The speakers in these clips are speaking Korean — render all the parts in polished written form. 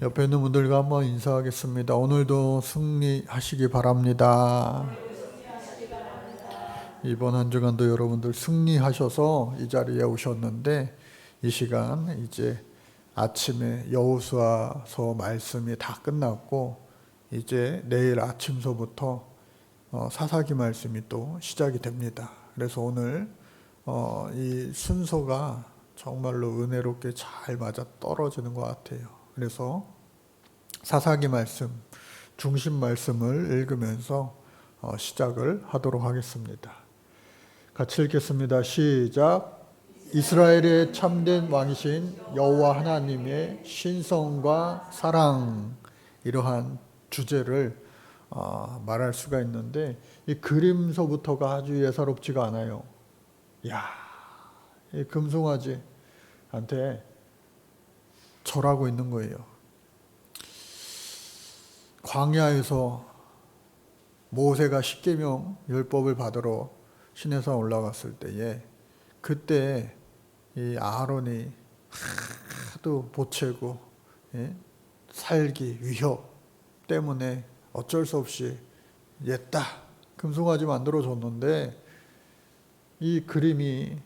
옆에 있는 분들과 한번 인사하겠습니다. 오늘도 승리하시기 바랍니다. 이번 한 주간도 여러분들 승리하셔서 이 자리에 오셨는데, 이 시간 이제 아침에 여호수아서 말씀이 다 끝났고 이제 내일 아침서부터 사사기 말씀이 또 시작이 됩니다. 그래서 오늘 이 순서가 정말로 은혜롭게 잘 맞아 떨어지는 것 같아요. 그래서 사사기 말씀, 중심 말씀을 읽으면서 시작을 하도록 하겠습니다. 같이 읽겠습니다. 시작. 이스라엘의 참된 왕이신 여호와 하나님의 신성과 사랑, 이러한 주제를 말할 수가 있는데, 이 그림서부터가 아주 예사롭지가 않아요. 야, 이 금송아지한테 절하고 있는 거예요. 광야에서 모세가 십계명 율법을 받으러 시내산 올라갔을 때에, 그때 이 아론이 하도 보채고 살기 위협 때문에 어쩔 수 없이 옛다 금송아지 만들어줬는데, 이 그림이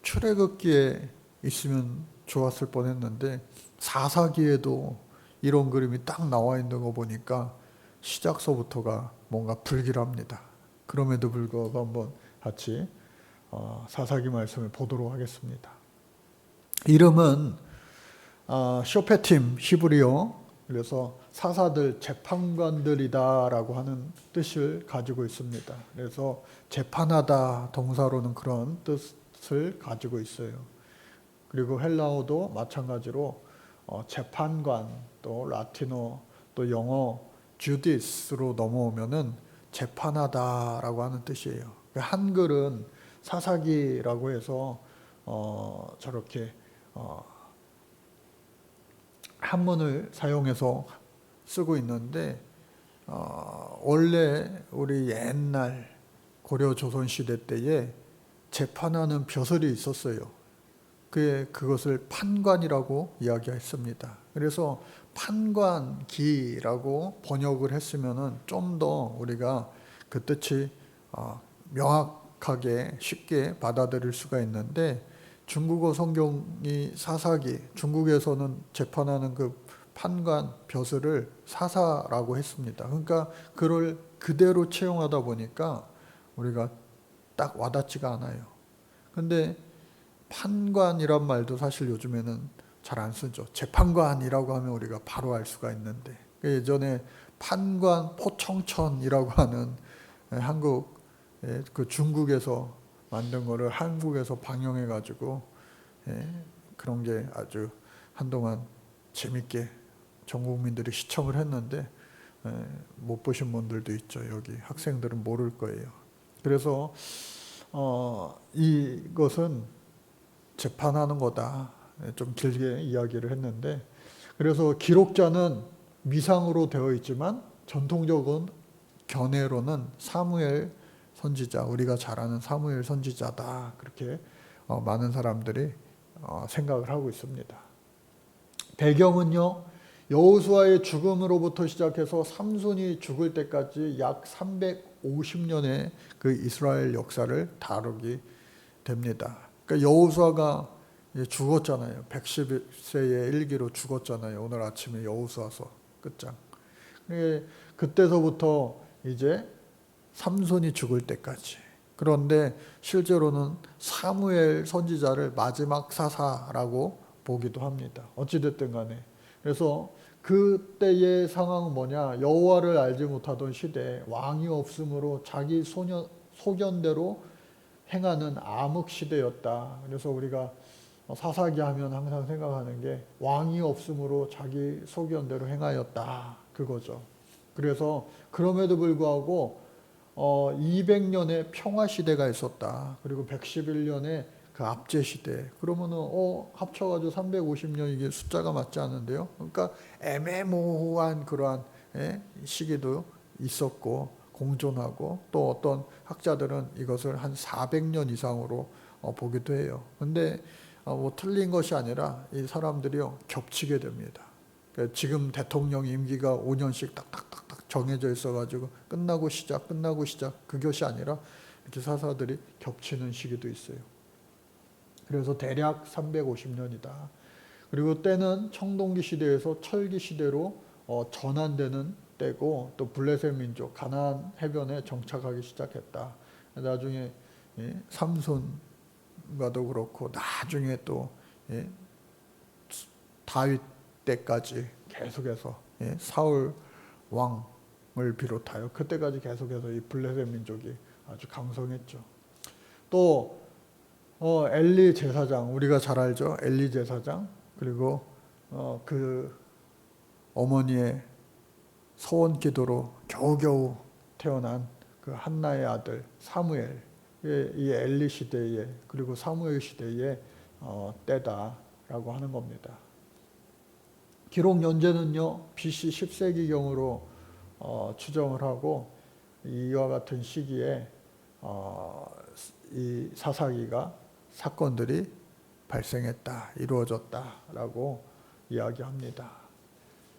출애굽기에 있으면 좋았을 뻔했는데 사사기에도 이런 그림이 딱 나와 있는 거 보니까 시작서부터가 뭔가 불길합니다. 그럼에도 불구하고 한번 같이 사사기 말씀을 보도록 하겠습니다. 이름은 쇼페팀 히브리어, 그래서 사사들, 재판관들이다라고 하는 뜻을 가지고 있습니다. 그래서 재판하다 동사로는 그런 뜻을 가지고 있어요. 그리고 헬라어도 마찬가지로 재판관, 또 라틴어, 또 영어 주디스로 넘어오면은 재판하다라고 하는 뜻이에요. 한글은 사사기라고 해서 저렇게 한문을 사용해서 쓰고 있는데, 원래 우리 옛날 고려 조선 시대 때에 재판하는 벼슬이 있었어요. 그것을 판관이라고 이야기했습니다. 그래서 판관기라고 번역을 했으면은 좀 더 우리가 그 뜻이 명확하게 쉽게 받아들일 수가 있는데, 중국어 성경이 사사기, 중국에서는 재판하는 그 판관 벼슬을 사사라고 했습니다. 그러니까 그걸 그대로 채용하다 보니까 우리가 딱 와닿지가 않아요. 근데 판관이란 말도 사실 요즘에는 잘 안 쓰죠. 재판관이라고 하면 우리가 바로 알 수가 있는데, 예전에 판관 포청천이라고 하는 한국, 그 중국에서 만든 거를 한국에서 방영해 가지고 그런 게 아주 한동안 재밌게 전 국민들이 시청을 했는데, 못 보신 분들도 있죠. 여기 학생들은 모를 거예요. 그래서 이것은 재판하는 거다, 좀 길게 이야기를 했는데, 그래서 기록자는 미상으로 되어 있지만 전통적인 견해로는 사무엘 선지자, 우리가 잘 아는 사무엘 선지자다, 그렇게 많은 사람들이 생각을 하고 있습니다. 배경은요, 여호수아의 죽음으로부터 시작해서 삼손이 죽을 때까지 약 350년의 그 이스라엘 역사를 다루게 됩니다. 그러니까 여호수아가 죽었잖아요. 110세의 일기로 죽었잖아요. 오늘 아침에 여호수아서 끝장. 그때서부터 이제 삼손이 죽을 때까지. 그런데 실제로는 사무엘 선지자를 마지막 사사라고 보기도 합니다. 어찌됐든 간에. 그래서 그때의 상황은 뭐냐, 여호와를 알지 못하던 시대에 왕이 없으므로 자기 소견대로 행하는 암흑 시대였다. 그래서 우리가 사사기 하면 항상 생각하는 게 왕이 없으므로 자기 소견대로 행하였다, 그거죠. 그래서 그럼에도 불구하고 200년의 평화 시대가 있었다. 그리고 111년의 그 압제 시대. 그러면은 합쳐가지고 350년, 이게 숫자가 맞지 않는데요. 그러니까 애매모호한 그러한 시기도 있었고 공존하고, 또 어떤 학자들은 이것을 한 400년 이상으로 보기도 해요. 근데 뭐 틀린 것이 아니라 이 사람들이요 겹치게 됩니다. 그러니까 지금 대통령 임기가 5년씩 딱딱딱딱 정해져 있어가지고 끝나고 시작 그것이 아니라 이렇게 사사들이 겹치는 시기도 있어요. 그래서 대략 350년이다. 그리고 때는 청동기 시대에서 철기 시대로 전환되는 때고, 또 블레셋 민족 가나안 해변에 정착하기 시작했다. 나중에 삼손과도 그렇고 나중에 또 다윗 때까지 계속해서 사울 왕을 비롯하여 그때까지 계속해서 이 블레셋 민족이 아주 강성했죠. 또 엘리 제사장, 우리가 잘 알죠. 엘리 제사장, 그리고 그 어머니의 소원 기도로 겨우겨우 태어난 그 한나의 아들 사무엘, 이 엘리 시대에 그리고 사무엘 시대의 때다라고 하는 겁니다. 기록 연재는요 BC 10세기경으로 추정을 하고, 이와 같은 시기에 이 사사기가 사건들이 발생했다, 이루어졌다라고 이야기합니다.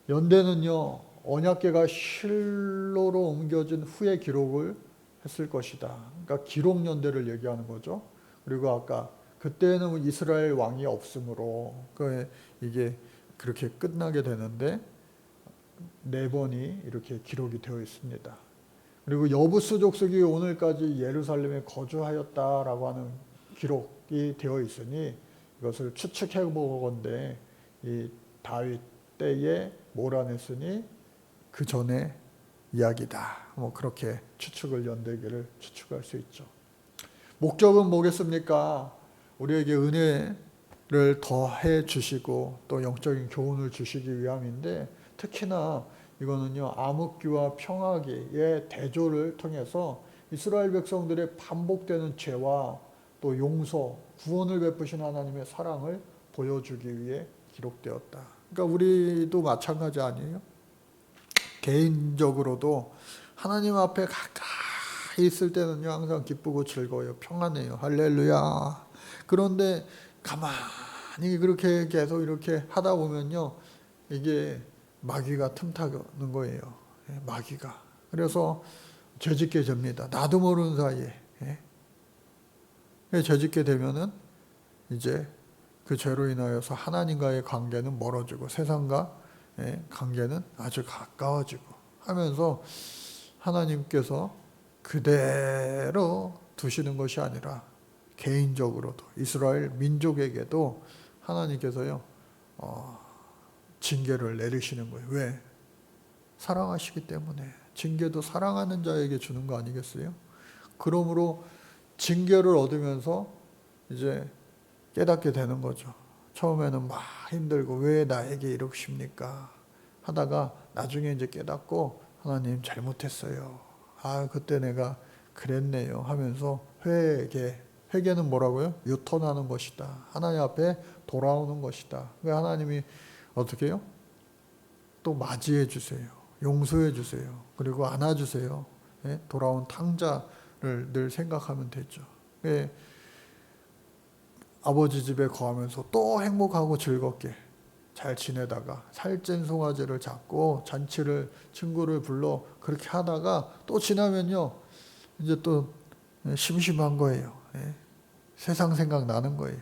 연대는요 언약궤가 실로로 옮겨진 후에 기록을 했을 것이다. 그러니까 기록 연대를 얘기하는 거죠. 그리고 아까 그때는 이스라엘 왕이 없으므로 이게 그렇게 끝나게 되는데 4번이 이렇게 기록이 되어 있습니다. 그리고 여부수 족속이 오늘까지 예루살렘에 거주하였다라고 하는 기록이 되어 있으니 이것을 추측해 보건대 이 다윗 때에 몰아냈으니 그 전에 이야기다. 뭐 그렇게 추측을 연대기를 추측할 수 있죠. 목적은 뭐겠습니까? 우리에게 은혜를 더해 주시고 또 영적인 교훈을 주시기 위함인데, 특히나 이거는요 암흑기와 평화기의 대조를 통해서 이스라엘 백성들의 반복되는 죄와 또 용서, 구원을 베푸신 하나님의 사랑을 보여주기 위해 기록되었다. 그러니까 우리도 마찬가지 아니에요? 개인적으로도 하나님 앞에 가까이 있을 때는요 항상 기쁘고 즐거워요. 평안해요. 할렐루야. 그런데 가만히 그렇게 계속 이렇게 하다 보면요 이게 마귀가 틈타는 거예요. 마귀가. 그래서 죄짓게 됩니다. 나도 모르는 사이에. 죄짓게 되면은 이제 그 죄로 인하여서 하나님과의 관계는 멀어지고 세상과 관계는 아주 가까워지고 하면서 하나님께서 그대로 두시는 것이 아니라 개인적으로도 이스라엘 민족에게도 하나님께서요 징계를 내리시는 거예요. 왜? 사랑하시기 때문에. 징계도 사랑하는 자에게 주는 거 아니겠어요? 그러므로 징계를 얻으면서 이제 깨닫게 되는 거죠. 처음에는 막 힘들고 왜 나에게 이러십니까? 하다가 나중에 이제 깨닫고 하나님 잘못했어요. 아 그때 내가 그랬네요 하면서 회개는 뭐라고요? 유턴하는 것이다. 하나님 앞에 돌아오는 것이다. 왜 하나님이 어떻게 해요? 또 맞이해 주세요. 용서해 주세요. 그리고 안아주세요. 돌아온 탕자를 늘 생각하면 되죠. 아버지 집에 거하면서 또 행복하고 즐겁게 잘 지내다가 살찐 송아지를 잡고 잔치를 친구를 불러 그렇게 하다가 또 지나면요 이제 또 심심한 거예요. 세상 생각 나는 거예요.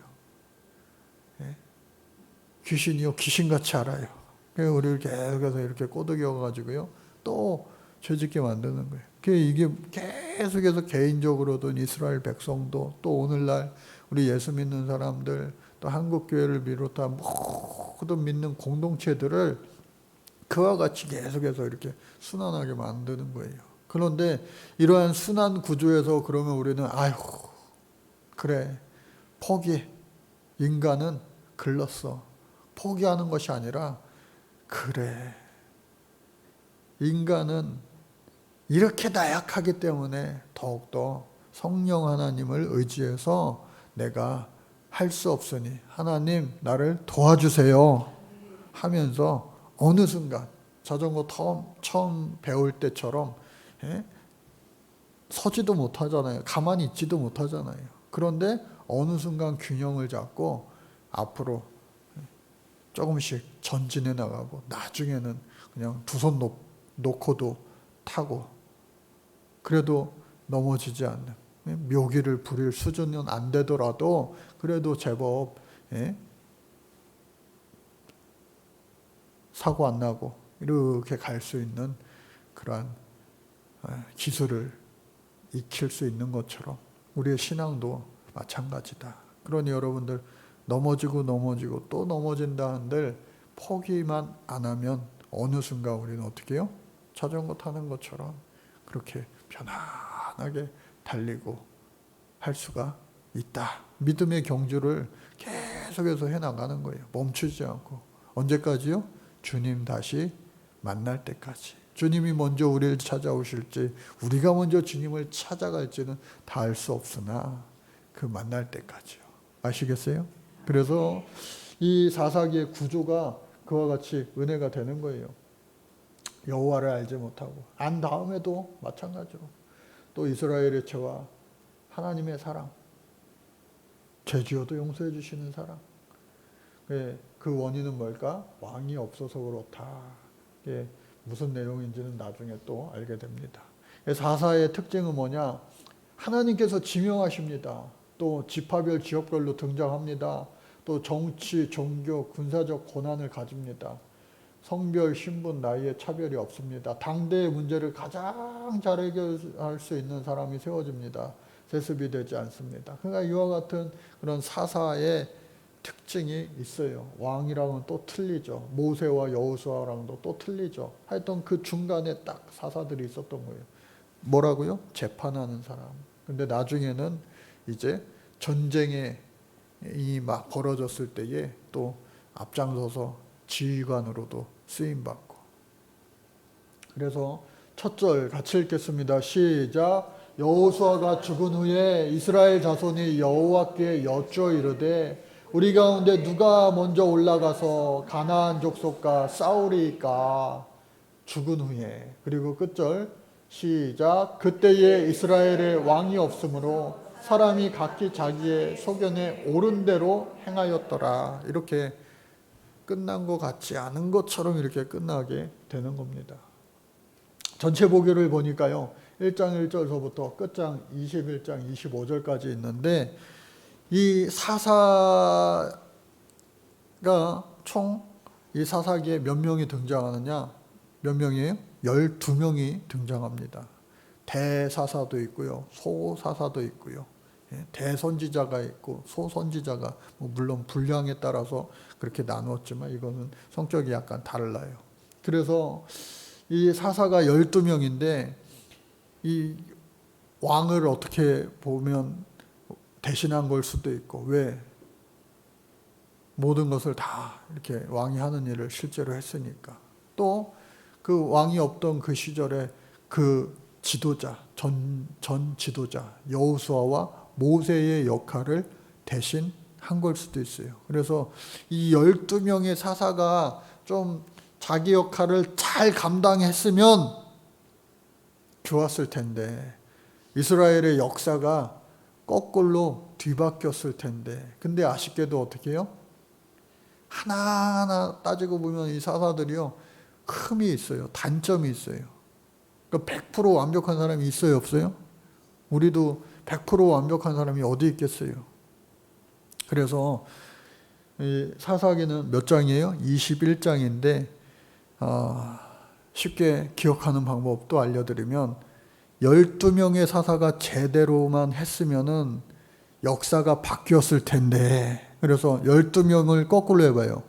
귀신이요 귀신같이 알아요. 우리를 계속해서 이렇게 꼬드겨가지고요 또 죄짓게 만드는 거예요. 이게 계속해서 개인적으로도 이스라엘 백성도 또 오늘날 우리 예수 믿는 사람들 또 한국교회를 비롯한 모든 믿는 공동체들을 그와 같이 계속해서 이렇게 순환하게 만드는 거예요. 그런데 이러한 순환 구조에서 그러면 우리는 아이고 그래 포기, 인간은 글렀어. 포기하는 것이 아니라 그래 인간은 이렇게 나약하기 때문에 더욱더 성령 하나님을 의지해서 내가 할 수 없으니 하나님 나를 도와주세요 하면서 어느 순간 자전거 처음 배울 때처럼 서지도 못하잖아요. 가만히 있지도 못하잖아요. 그런데 어느 순간 균형을 잡고 앞으로 조금씩 전진해 나가고 나중에는 그냥 두 손 놓고도 타고 그래도 넘어지지 않는 묘기를 부릴 수준은 안 되더라도 그래도 제법 사고 안 나고 이렇게 갈 수 있는 그러한 기술을 익힐 수 있는 것처럼 우리의 신앙도 마찬가지다. 그러니 여러분들 넘어지고 또 넘어진다 한들 포기만 안 하면 어느 순간 우리는 어떻게 해요? 자전거 타는 것처럼 그렇게 편안하게 달리고 할 수가 있다. 믿음의 경주를 계속해서 해나가는 거예요. 멈추지 않고. 언제까지요? 주님 다시 만날 때까지. 주님이 먼저 우리를 찾아오실지 우리가 먼저 주님을 찾아갈지는 다 알 수 없으나 그 만날 때까지요. 아시겠어요? 그래서 이 사사기의 구조가 그와 같이 은혜가 되는 거예요. 여호와를 알지 못하고 안 다음에도 마찬가지로 또 이스라엘의 죄와 하나님의 사랑, 죄지어도 용서해 주시는 사랑. 그 원인은 뭘까? 왕이 없어서 그렇다. 무슨 내용인지는 나중에 또 알게 됩니다. 사사의 특징은 뭐냐? 하나님께서 지명하십니다. 또 지파별 지역별로 등장합니다. 또 정치, 종교, 군사적 권한을 가집니다. 성별, 신분, 나이에 차별이 없습니다. 당대의 문제를 가장 잘 해결할 수 있는 사람이 세워집니다. 세습이 되지 않습니다. 그러니까 이와 같은 그런 사사의 특징이 있어요. 왕이랑은 또 틀리죠. 모세와 여호수아랑도 또 틀리죠. 하여튼 그 중간에 딱 사사들이 있었던 거예요. 뭐라고요? 재판하는 사람. 근데 나중에는 이제 전쟁이 막 벌어졌을 때에 또 앞장서서 지휘관으로도 쓰임받고. 그래서 첫 절 같이 읽겠습니다. 시작. 여호수아가 죽은 후에 이스라엘 자손이 여호와께 여쭈어 이르되 우리 가운데 누가 먼저 올라가서 가나안 족속과 싸우리이까. 죽은 후에. 그리고 끝절 시작. 그때에 이스라엘에 왕이 없으므로 사람이 각기 자기의 소견에 옳은 대로 행하였더라. 이렇게 끝난 것 같지 않은 것처럼 이렇게 끝나게 되는 겁니다. 전체 보기를 보니까요. 1장 1절서부터 끝장 21장 25절까지 있는데 이 사사가 총 이 사사기에 몇 명이 등장하느냐? 몇 명이에요? 12명이 등장합니다. 대사사도 있고요. 소사사도 있고요. 대선지자가 있고 소선지자가 물론 분량에 따라서 그렇게 나누었지만 이거는 성격이 약간 달라요. 그래서 이 사사가 12명인데 이 왕을 어떻게 보면 대신한 걸 수도 있고 왜? 모든 것을 다 이렇게 왕이 하는 일을 실제로 했으니까. 또 그 왕이 없던 그 시절에 그 지도자, 전 지도자 여호수아와 모세의 역할을 대신 한 걸 수도 있어요. 그래서 이 12명의 사사가 좀 자기 역할을 잘 감당했으면 좋았을 텐데 이스라엘의 역사가 거꾸로 뒤바뀌었을 텐데 근데 아쉽게도 어떻게 해요? 하나하나 따지고 보면 이 사사들이요 흠이 있어요. 단점이 있어요. 그러니까 100% 완벽한 사람이 있어요? 없어요? 우리도 100% 완벽한 사람이 어디 있겠어요? 그래서 이 사사기는 몇 장이에요? 21장인데 쉽게 기억하는 방법도 알려드리면 12명의 사사가 제대로만 했으면은 역사가 바뀌었을 텐데 그래서 12명을 거꾸로 해봐요.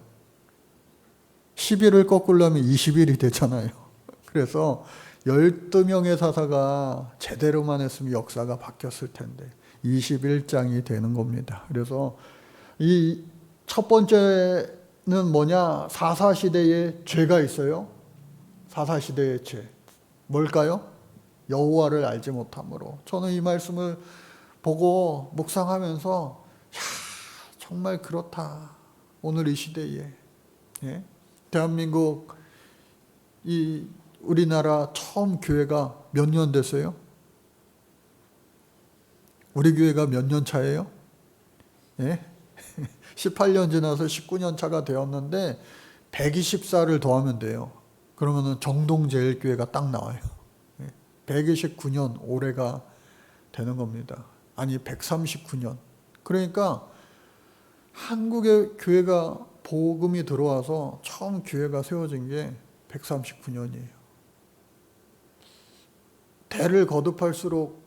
10일을 거꾸로 하면 20일이 되잖아요. 그래서 12명의 사사가 제대로만 했으면 역사가 바뀌었을 텐데 21장이 되는 겁니다. 그래서 이 첫 번째는 뭐냐? 사사시대에 죄가 있어요. 사사시대의 죄. 뭘까요? 여호와를 알지 못함으로. 저는 이 말씀을 보고 묵상하면서 정말 그렇다. 오늘 이 시대에. 대한민국 이 우리나라 처음 교회가 몇 년 됐어요? 우리 교회가 몇 년 차예요? 18년 지나서 19년 차가 되었는데 124를 더하면 돼요. 그러면은 정동제일교회가 딱 나와요. 129년 올해가 되는 겁니다. 아니 139년. 그러니까 한국의 교회가 복음이 들어와서 처음 교회가 세워진 게 139년이에요. 대를 거듭할수록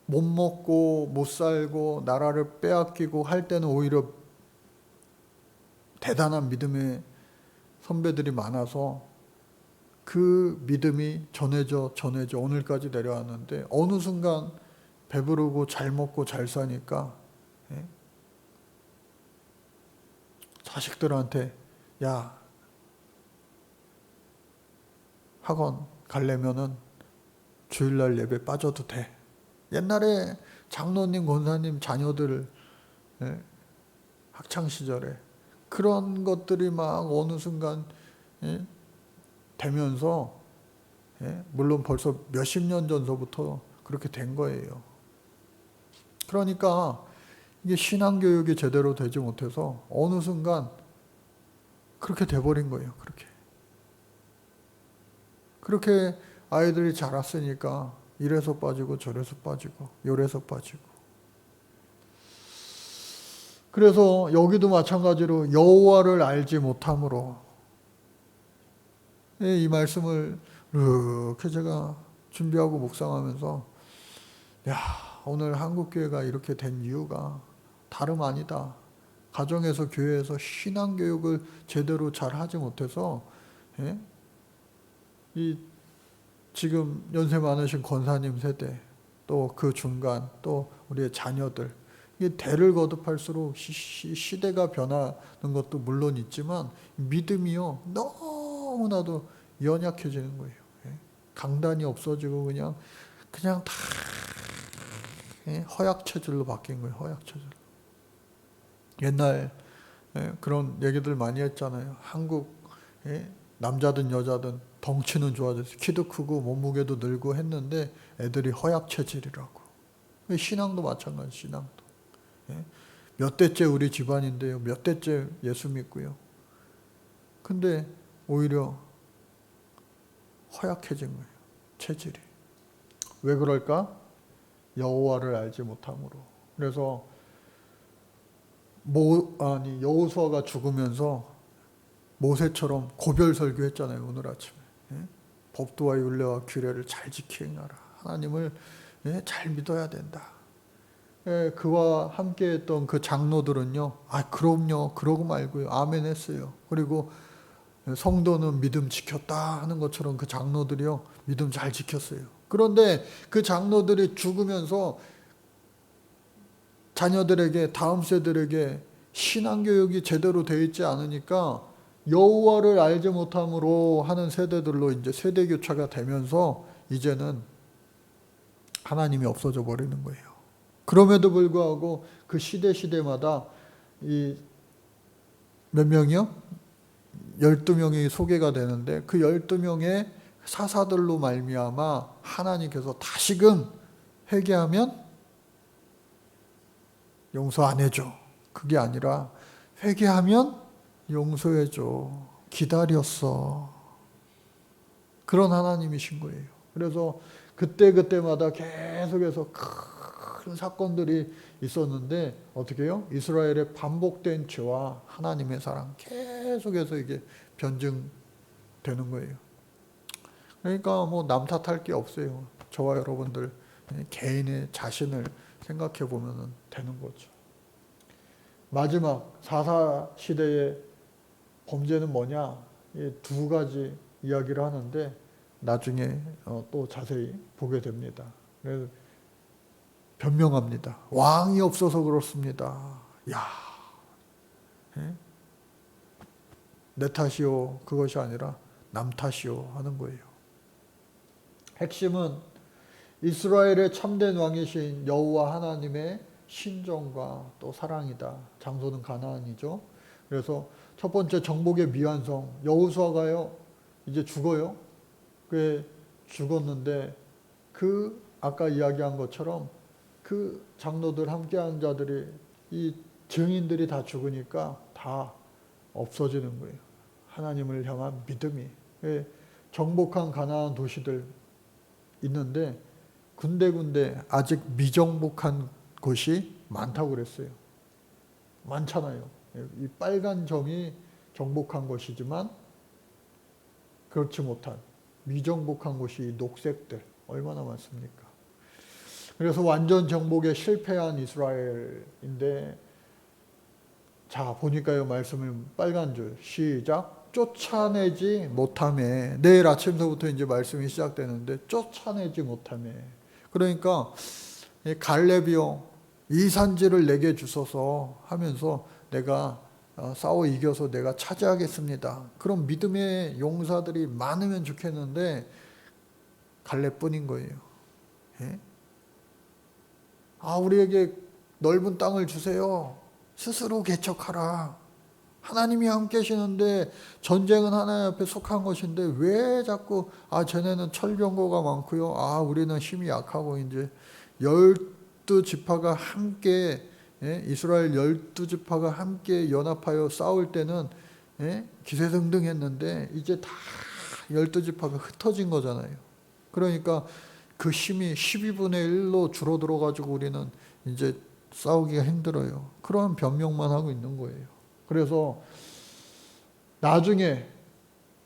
못 먹고 못 살고 나라를 빼앗기고 할 때는 오히려 대단한 믿음의 선배들이 많아서 그 믿음이 전해져 오늘까지 내려왔는데 어느 순간 배부르고 잘 먹고 잘 사니까 자식들한테 야 학원 가려면은 주일날 예배 빠져도 돼. 옛날에 장로님 권사님 자녀들 학창 시절에 그런 것들이 막 어느 순간 되면서 물론 벌써 몇십 년 전서부터 그렇게 된 거예요. 그러니까 이게 신앙교육이 제대로 되지 못해서 어느 순간 그렇게 돼버린 거예요. 그렇게 아이들이 자랐으니까 이래서 빠지고 저래서 빠지고 요래서 빠지고. 그래서 여기도 마찬가지로 여호와를 알지 못함으로 이 말씀을 이렇게 제가 준비하고 묵상하면서 야 오늘 한국교회가 이렇게 된 이유가 다름 아니다. 가정에서 교회에서 신앙교육을 제대로 잘 하지 못해서 이 지금 연세 많으신 권사님 세대 또 그 중간 또 우리의 자녀들 이 대를 거듭할수록 시대가 변하는 것도 물론 있지만 믿음이요 너무나도 연약해지는 거예요. 강단이 없어지고 그냥 다 허약 체질로 바뀐 거예요. 허약 체질. 옛날 그런 얘기들 많이 했잖아요. 한국 남자든 여자든 덩치는 좋아졌어요. 키도 크고 몸무게도 늘고 했는데 애들이 허약 체질이라고. 신앙도 마찬가지. 신앙도. 몇 대째 우리 집안인데요. 몇 대째 예수 믿고요. 근데 오히려 허약해진 거예요. 체질이. 왜 그럴까? 여호와를 알지 못함으로. 그래서 여호수아가 죽으면서 모세처럼 고별 설교했잖아요. 오늘 아침에. 법도와 율례와 규례를 잘 지키 행하라. 하나님을 잘 믿어야 된다. 그와 함께 했던 그 장로들은요. 그럼요. 그러고 말고요. 아멘 했어요. 그리고 성도는 믿음 지켰다 하는 것처럼 그 장로들이요. 믿음 잘 지켰어요. 그런데 그 장로들이 죽으면서 자녀들에게 다음 세대들에게 신앙교육이 제대로 되어 있지 않으니까 여호와를 알지 못함으로 하는 세대들로 이제 세대 교차가 되면서 이제는 하나님이 없어져 버리는 거예요. 그럼에도 불구하고 그 시대마다 이 몇 명이요? 12명이 소개가 되는데 그 12명의 사사들로 말미암아 하나님께서 다시금 회개하면 용서 안 해줘. 그게 아니라 회개하면 용서해줘. 기다렸어. 그런 하나님이신 거예요. 그래서 그때마다 계속해서 큰 사건들이 있었는데 어떻게 해요? 이스라엘의 반복된 죄와 하나님의 사랑 계속해서 이게 변증되는 거예요. 그러니까 뭐 남 탓할 게 없어요. 저와 여러분들 개인의 자신을 생각해 보면 되는 거죠. 마지막 4.4 시대의 범죄는 뭐냐? 이 두 가지 이야기를 하는데 나중에 또 자세히 보게 됩니다. 그래서 변명합니다. 왕이 없어서 그렇습니다. 야, 내 탓이요. 그것이 아니라 남 탓이요 하는 거예요. 핵심은 이스라엘의 참된 왕이신 여호와 하나님의 신정과 또 사랑이다. 장소는 가나안이죠. 그래서 첫 번째 정복의 미완성. 여호수아가요 이제 죽어요. 그 죽었는데 그 아까 이야기한 것처럼 그 장로들 함께한 자들이 이 증인들이 다 죽으니까 다 없어지는 거예요. 하나님을 향한 믿음이. 예, 정복한 가나안 도시들 있는데 군데군데 아직 미정복한 곳이 많다고 그랬어요. 많잖아요. 이 빨간 점이 정복한 곳이지만 그렇지 못한 미정복한 곳이 이 녹색들 얼마나 많습니까? 그래서 완전 정복에 실패한 이스라엘인데, 자 보니까요, 말씀을 빨간 줄 시작. 쫓아내지 못하매. 내일 아침서부터 이제 말씀이 시작되는데 쫓아내지 못하매. 그러니까 갈렙이요, 이 산지를 내게 주소서 하면서 내가 싸워 이겨서 내가 차지하겠습니다. 그런 믿음의 용사들이 많으면 좋겠는데 갈렙뿐인 거예요. 예? 우리에게 넓은 땅을 주세요. 스스로 개척하라. 하나님이 함께 계시는데 전쟁은 하나님 앞에 속한 것인데 왜 자꾸 쟤네는 철병거가 많고요. 우리는 힘이 약하고. 이제 12지파가 함께, 이스라엘 12지파가 함께 연합하여 싸울 때는 기세등등했는데 이제 다 12지파가 흩어진 거잖아요. 그러니까 그 힘이 12분의 1로 줄어들어 가지고 우리는 이제 싸우기가 힘들어요. 그런 변명만 하고 있는 거예요. 그래서 나중에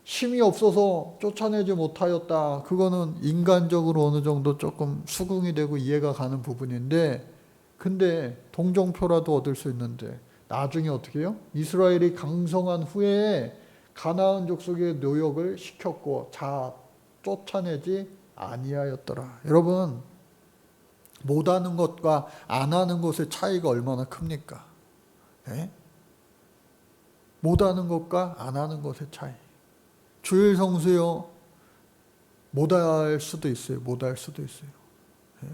힘이 없어서 쫓아내지 못하였다. 그거는 인간적으로 어느 정도 조금 수긍이 되고 이해가 가는 부분인데, 근데 동정표라도 얻을 수 있는데 나중에 어떻게 해요? 이스라엘이 강성한 후에 가나안 족속의 노역을 시켰고 쫓아내지 아니하였더라. 여러분, 못하는 것과 안 하는 것의 차이가 얼마나 큽니까? 예? 못하는 것과 안 하는 것의 차이. 주일 성수요, 못할 수도 있어요. 못할 수도 있어요. 예?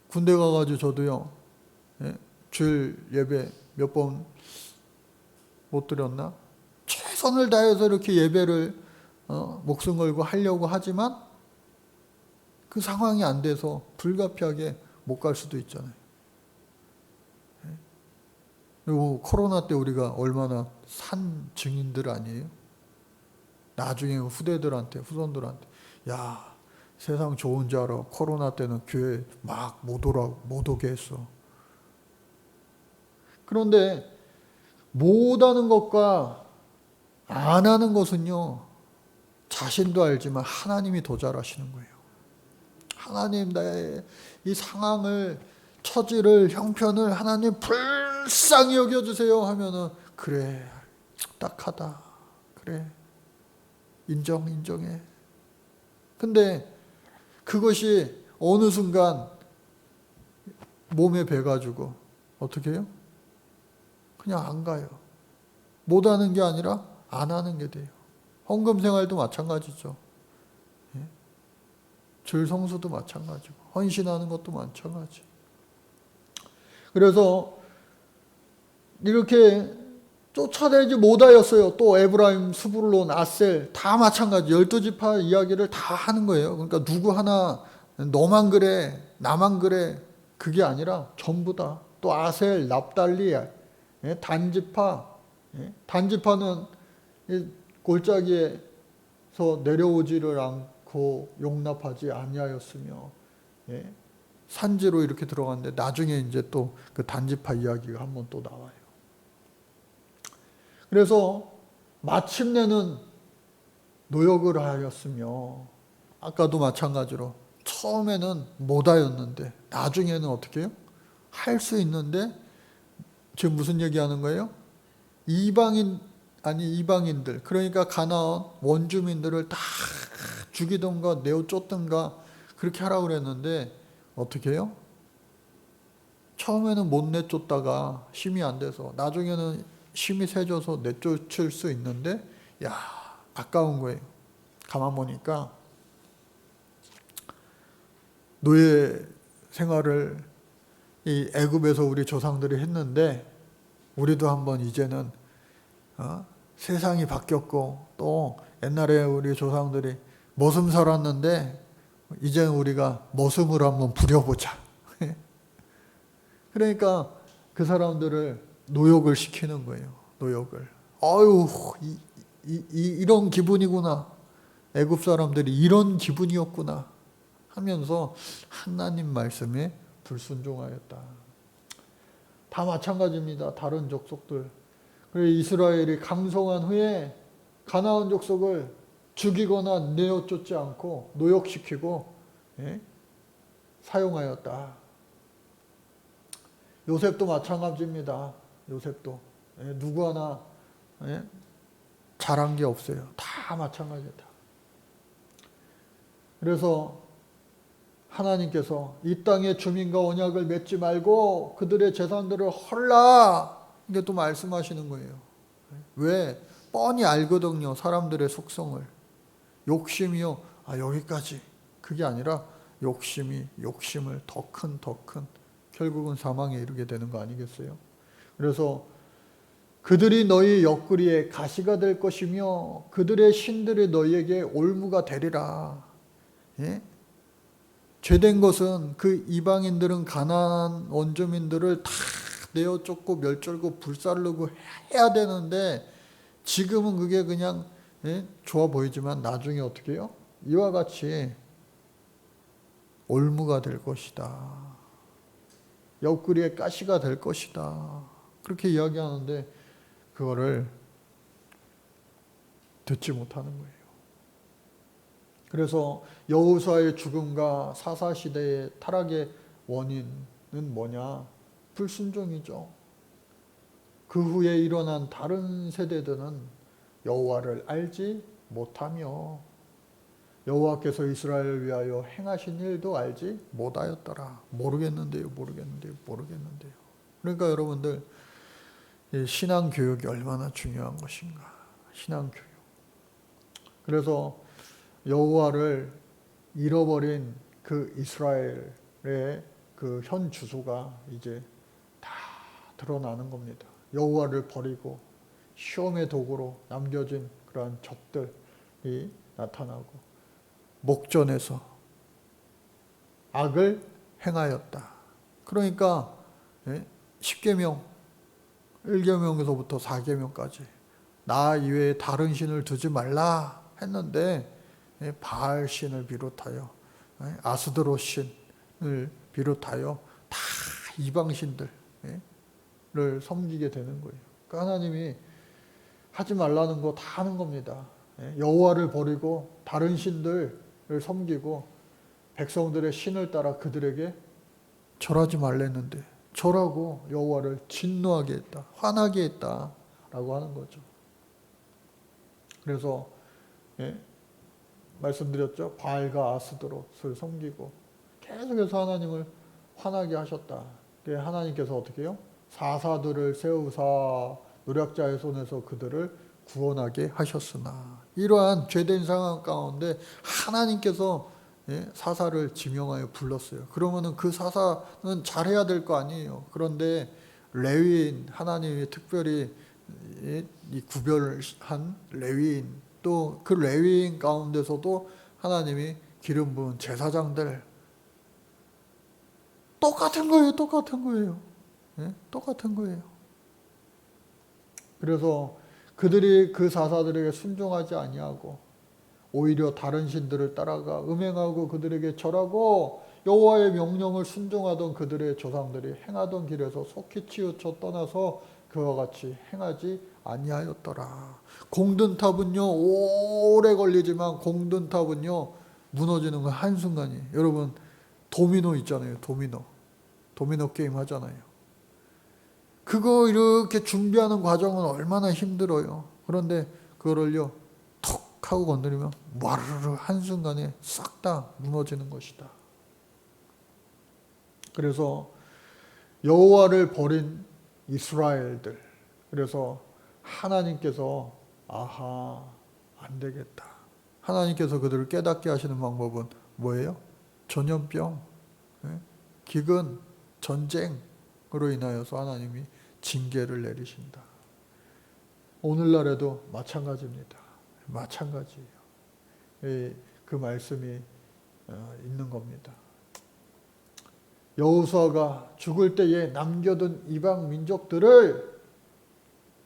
군대 가가지고 저도요, 주일 예배 몇 번 못 드렸나? 최선을 다해서 이렇게 예배를 목숨 걸고 하려고 하지만 그 상황이 안 돼서 불가피하게 못 갈 수도 있잖아요. 그리고 코로나 때 우리가 얼마나 산 증인들 아니에요? 나중에 후대들한테, 후손들한테, 야, 세상 좋은 줄 알아. 코로나 때는 교회 막 못 오게 했어. 그런데 못하는 것과 안 하는 것은요, 자신도 알지만 하나님이 더 잘 아시는 거예요. 하나님, 나의 이 상황을, 처지를, 형편을 하나님 불쌍히 여겨주세요 하면은, 그래, 딱하다. 그래, 인정해. 근데 그것이 어느 순간 몸에 배가지고 어떻게 해요? 그냥 안 가요. 못하는 게 아니라 안 하는 게 돼요. 헌금 생활도 마찬가지죠. 절성수도 마찬가지고, 헌신하는 것도 마찬가지. 그래서 이렇게 쫓아내지 못하였어요. 또 에브라임, 스불론, 아셀 다 마찬가지. 12지파 이야기를 다 하는 거예요. 그러니까 누구 하나 너만 그래, 나만 그래, 그게 아니라 전부 다. 또 아셀, 납달리, 단지파. 단지파는 골짜기에서 내려오지를 않고 용납하지 아니하였으며, 산지로 이렇게 들어갔는데 나중에 이제 또 그 단지파 이야기가 한번 또 나와요. 그래서 마침내는 노역을 하였으며, 아까도 마찬가지로 처음에는 못하였는데 나중에는 어떻게 해요? 할 수 있는데, 지금 무슨 얘기하는 거예요? 이방인들, 그러니까 가나안 원주민들을 다 죽이던가 내어쫓던가 그렇게 하라고 그랬는데 어떻게 해요? 처음에는 못 내쫓다가 힘이 안 돼서 나중에는 힘이 세져서 내쫓을 수 있는데, 아까운 거예요. 가만 보니까 노예 생활을 이 애굽에서 우리 조상들이 했는데, 우리도 한번 이제는 세상이 바뀌었고 또 옛날에 우리 조상들이 머슴 살았는데 이제는 우리가 머슴을 한번 부려보자. 그러니까 그 사람들을 노역을 시키는 거예요. 노역을. 아유, 이런 기분이구나. 애굽 사람들이 이런 기분이었구나 하면서 하나님 말씀에 불순종하였다. 다 마찬가지입니다. 다른 족속들. 그래서 이스라엘이 강성한 후에 가나안 족속을 죽이거나 내어쫓지 않고 노역시키고 사용하였다. 요셉도 마찬가지입니다. 요셉도 누구 하나 잘한 게 없어요. 다 마찬가지다. 그래서 하나님께서 이 땅의 주민과 언약을 맺지 말고 그들의 재산들을 헐라, 이게 또 말씀하시는 거예요. 왜? 뻔히 알거든요. 사람들의 속성을. 욕심이요. 여기까지. 그게 아니라 욕심을 더 큰 결국은 사망에 이르게 되는 거 아니겠어요? 그래서 그들이 너희 옆구리에 가시가 될 것이며 그들의 신들이 너희에게 올무가 되리라. 예? 죄된 것은 그 이방인들은 가나안 원주민들을 다 내어쫓고 멸절고 불살르고 해야 되는데 지금은 그게 그냥 좋아 보이지만 나중에 어떻게 해요? 이와 같이 올무가 될 것이다. 옆구리에 가시가 될 것이다. 그렇게 이야기하는데 그거를 듣지 못하는 거예요. 그래서 여호수아의 죽음과 사사시대의 타락의 원인은 뭐냐? 불순종이죠. 그 후에 일어난 다른 세대들은 여호와를 알지 못하며 여호와께서 이스라엘을 위하여 행하신 일도 알지 못하였더라. 모르겠는데요. 그러니까 여러분들 신앙 교육이 얼마나 중요한 것인가. 신앙 교육. 그래서 여호와를 잃어버린 그 이스라엘의 그 현 주소가 이제 다 드러나는 겁니다. 여호와를 버리고 시험의 도구로 남겨진 그러한 적들이 나타나고 목전에서 악을 행하였다. 그러니까 10계명, 1계명에서부터 4계명까지 나 이외에 다른 신을 두지 말라 했는데 바알 신을 비롯하여 아스드롯 신을 비롯하여 다 이방 신들을 섬기게 되는 거예요. 그러니까 하나님이 하지 말라는 거 다 하는 겁니다. 여호와를 버리고 다른 신들을 섬기고 백성들의 신을 따라 그들에게 절하지 말랬는데 절하고 여호와를 진노하게 했다. 화나게 했다라고 하는 거죠. 그래서 말씀드렸죠. 바알과 아스드롯을 섬기고 계속해서 하나님을 화나게 하셨다. 하나님께서 어떻게 해요? 사사들을 세우사 노략자의 손에서 그들을 구원하게 하셨으나 이러한 죄된 상황 가운데 하나님께서 사사를 지명하여 불렀어요. 그러면은 그 사사는 잘해야 될 거 아니에요. 그런데 레위인, 하나님이 특별히 이 구별한 레위인, 또 그 레위인 가운데서도 하나님이 기름 부은 제사장들 똑같은 거예요. 똑같은 거예요. 그래서 그들이 그 사사들에게 순종하지 아니하고 오히려 다른 신들을 따라가 음행하고 그들에게 절하고 여호와의 명령을 순종하던 그들의 조상들이 행하던 길에서 속히 치우쳐 떠나서 그와 같이 행하지 아니하였더라. 공든탑은요 오래 걸리지만 공든탑은요 무너지는 건 한순간이에요. 여러분 도미노 있잖아요. 도미노 게임 하잖아요. 그거 이렇게 준비하는 과정은 얼마나 힘들어요. 그런데 그거를요 톡 하고 건드리면 와르르 한순간에 싹 다 무너지는 것이다. 그래서 여호와를 버린 이스라엘들, 그래서 하나님께서 아하 안 되겠다. 하나님께서 그들을 깨닫게 하시는 방법은 뭐예요? 전염병, 기근, 전쟁으로 인하여서 하나님이 징계를 내리신다. 오늘날에도 마찬가지입니다. 마찬가지예요. 그 말씀이 있는 겁니다. 여호수아가 죽을 때에 남겨둔 이방 민족들을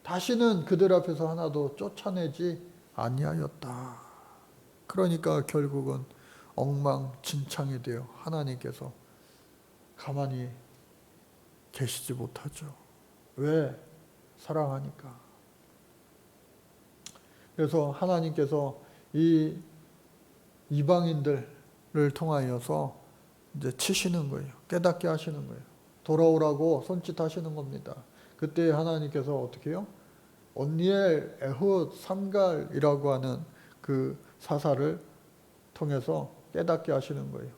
다시는 그들 앞에서 하나도 쫓아내지 아니하였다. 그러니까 결국은 엉망진창이 되어 하나님께서 가만히 계시지 못하죠. 왜? 사랑하니까. 그래서 하나님께서 이 이방인들을 통하여서 이제 치시는 거예요. 깨닫게 하시는 거예요. 돌아오라고 손짓하시는 겁니다. 그때 하나님께서 어떻게 해요? 온니엘, 에훗, 삼갈이라고 하는 그 사사를 통해서 깨닫게 하시는 거예요.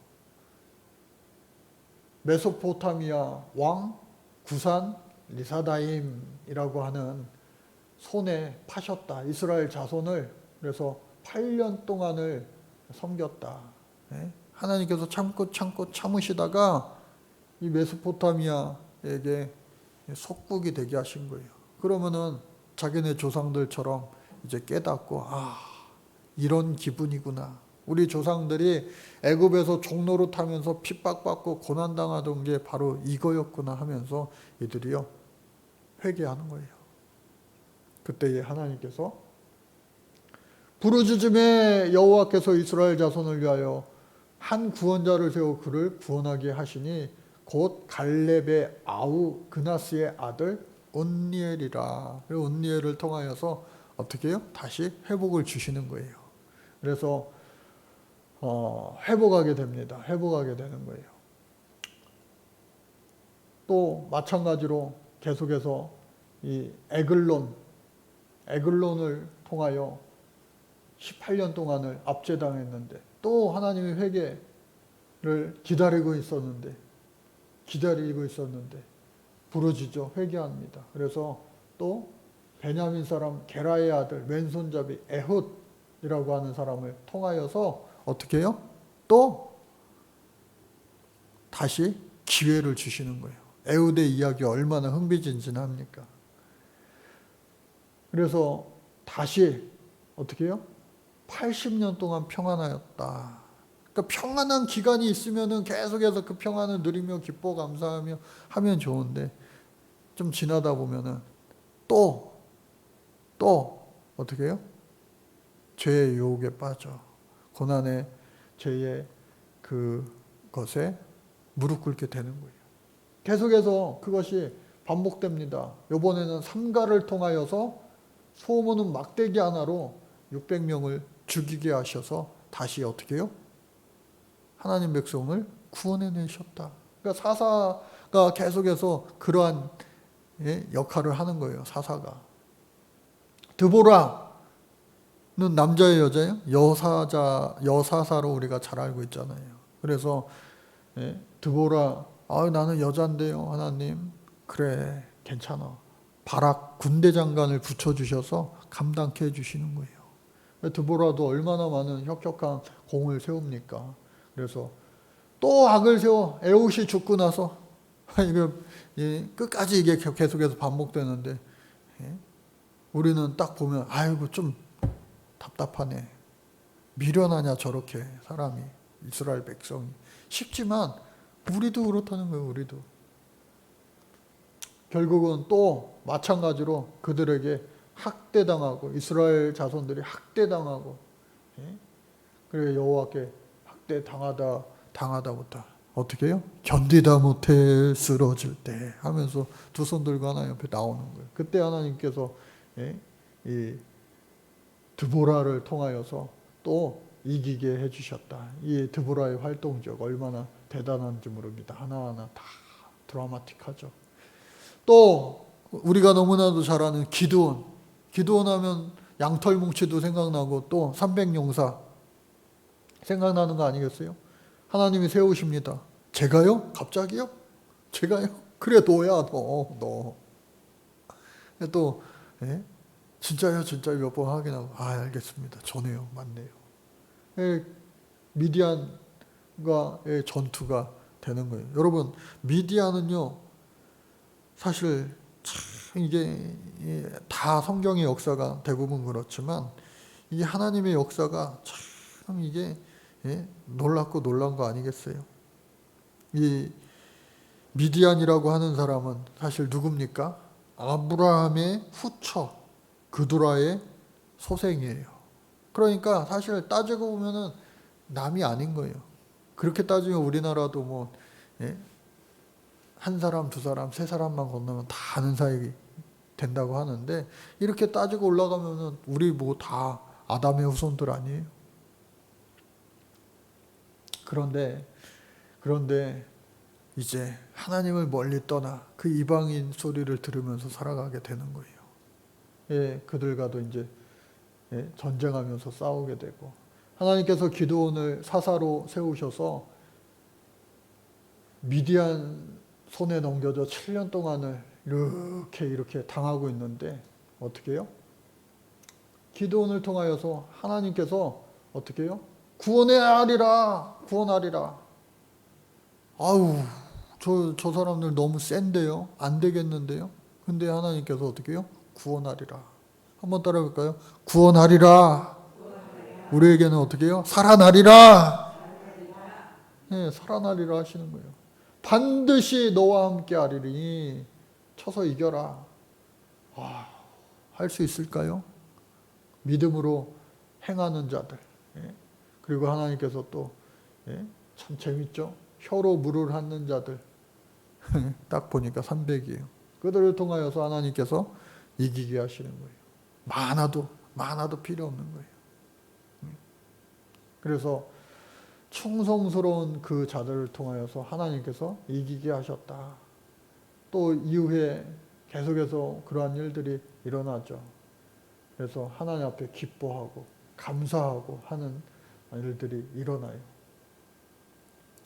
메소포타미아 왕 구산 리사다임이라고 하는 손에 파셨다. 이스라엘 자손을. 그래서 8년 동안을 섬겼다. 하나님께서 참고 참으시다가 이 메소포타미아에게 속국이 되게 하신 거예요. 그러면은 자기네 조상들처럼 이제 깨닫고, 이런 기분이구나. 우리 조상들이 애굽에서 종노릇하면서 핍박받고 고난당하던 게 바로 이거였구나 하면서 이들이요 회개하는 거예요. 그때에 하나님께서 부르짖음에 여호와께서 이스라엘 자손을 위하여 한 구원자를 세워 그를 구원하게 하시니 곧 갈렙의 아우 그나스의 아들 온니엘이라. 온니엘을 통하여서 어떻게 해요? 다시 회복을 주시는 거예요. 그래서 회복하게 됩니다. 회복하게 되는 거예요. 또 마찬가지로 계속해서 이 에글론을 통하여 18년 동안을 압제당했는데 또 하나님의 회개를 기다리고 있었는데 부르짖어 회개합니다. 그래서 또 베냐민 사람 게라의 아들 왼손잡이 에훗이라고 하는 사람을 통하여서 어떻게 해요? 또 다시 기회를 주시는 거예요. 에훗의 이야기가 얼마나 흥미진진합니까? 그래서 다시 어떻게 해요? 80년 동안 평안하였다. 그러니까 평안한 기간이 있으면은 계속해서 그 평안을 누리며 기뻐 감사하며 하면 좋은데 좀 지나다 보면은 또 어떻게 해요? 죄의 유혹에 빠져 고난의 죄의 그것에 무릎 꿇게 되는 거예요. 계속해서 그것이 반복됩니다. 이번에는 삼가를 통하여서 소모는 막대기 하나로 600명을 죽이게 하셔서 다시 어떻게 해요? 하나님 백성을 구원해내셨다. 그러니까 사사가 계속해서 그러한 역할을 하는 거예요. 사사가. 드보라는 남자예요, 여자예요? 여사사로 우리가 잘 알고 있잖아요. 그래서 드보라, 나는 여잔데요, 하나님. 그래, 괜찮아. 바락 군대 장관을 붙여주셔서 감당케 해주시는 거예요. 드보라도 얼마나 많은 혁혁한 공을 세웁니까? 그래서 또 악을 세워 에훗이 죽고 나서 끝까지 이게 계속해서 반복되는데 우리는 딱 보면 아이고 좀 답답하네. 미련하냐 저렇게 사람이 이스라엘 백성이. 쉽지만 우리도 그렇다는 거예요. 우리도. 결국은 또 마찬가지로 그들에게 학대당하고 이스라엘 자손들이 학대당하고 그리고 여호와께 학대당하다부터 어떻게 해요? 견디다 못해 쓰러질 때 하면서 두 손 들고 하나님 옆에 나오는 거예요. 그때 하나님께서 이 드보라를 통하여서 또 이기게 해주셨다. 이 드보라의 활동적 얼마나 대단한지 모릅니다. 하나하나 다 드라마틱하죠. 또 우리가 너무나도 잘 아는 기드온 하면 양털 뭉치도 생각나고 또 300용사 생각나는 거 아니겠어요? 하나님이 세우십니다. 제가요? 갑자기요? 제가요? 그래 너야 너. 또 진짜요? 몇 번 확인하고 알겠습니다. 전해요. 맞네요. 미디안과의 전투가 되는 거예요. 여러분 미디안은요 사실 참 이게 다 성경의 역사가 대부분 그렇지만 이 하나님의 역사가 참 이게 놀랍고 놀란 거 아니겠어요? 이 미디안이라고 하는 사람은 사실 누굽니까? 아브라함의 후처 그두라의 소생이에요. 그러니까 사실 따지고 보면은 남이 아닌 거예요. 그렇게 따지면 우리나라도 뭐 한 사람, 두 사람, 세 사람만 건너면 다 아는 사이 된다고 하는데 이렇게 따지고 올라가면은 우리 뭐 다 아담의 후손들 아니에요. 그런데 이제 하나님을 멀리 떠나 그 이방인 소리를 들으면서 살아가게 되는 거예요. 예, 그들과도 이제 전쟁하면서 싸우게 되고 하나님께서 기드온을 사사로 세우셔서 미디안 손에 넘겨져 7년 동안을 이렇게 당하고 있는데 어떻게 해요? 기드온을 통하여서 하나님께서 어떻게 해요? 구원하리라. 아우, 저 사람들 너무 센데요? 안 되겠는데요? 근데 하나님께서 어떻게 해요? 구원하리라. 한번 따라해볼까요? 구원하리라. 우리에게는 어떻게 해요? 살아나리라. 네, 살아나리라 하시는 거예요. 반드시 너와 함께 하리니 쳐서 이겨라. 할 수 있을까요? 믿음으로 행하는 자들. 그리고 하나님께서 또 참 재밌죠? 혀로 물을 핥는 자들. 딱 보니까 300이에요. 그들을 통하여서 하나님께서 이기게 하시는 거예요. 많아도 필요 없는 거예요. 그래서 충성스러운 그 자들을 통하여서 하나님께서 이기게 하셨다. 또 이후에 계속해서 그러한 일들이 일어나죠. 그래서 하나님 앞에 기뻐하고 감사하고 하는 일들이 일어나요.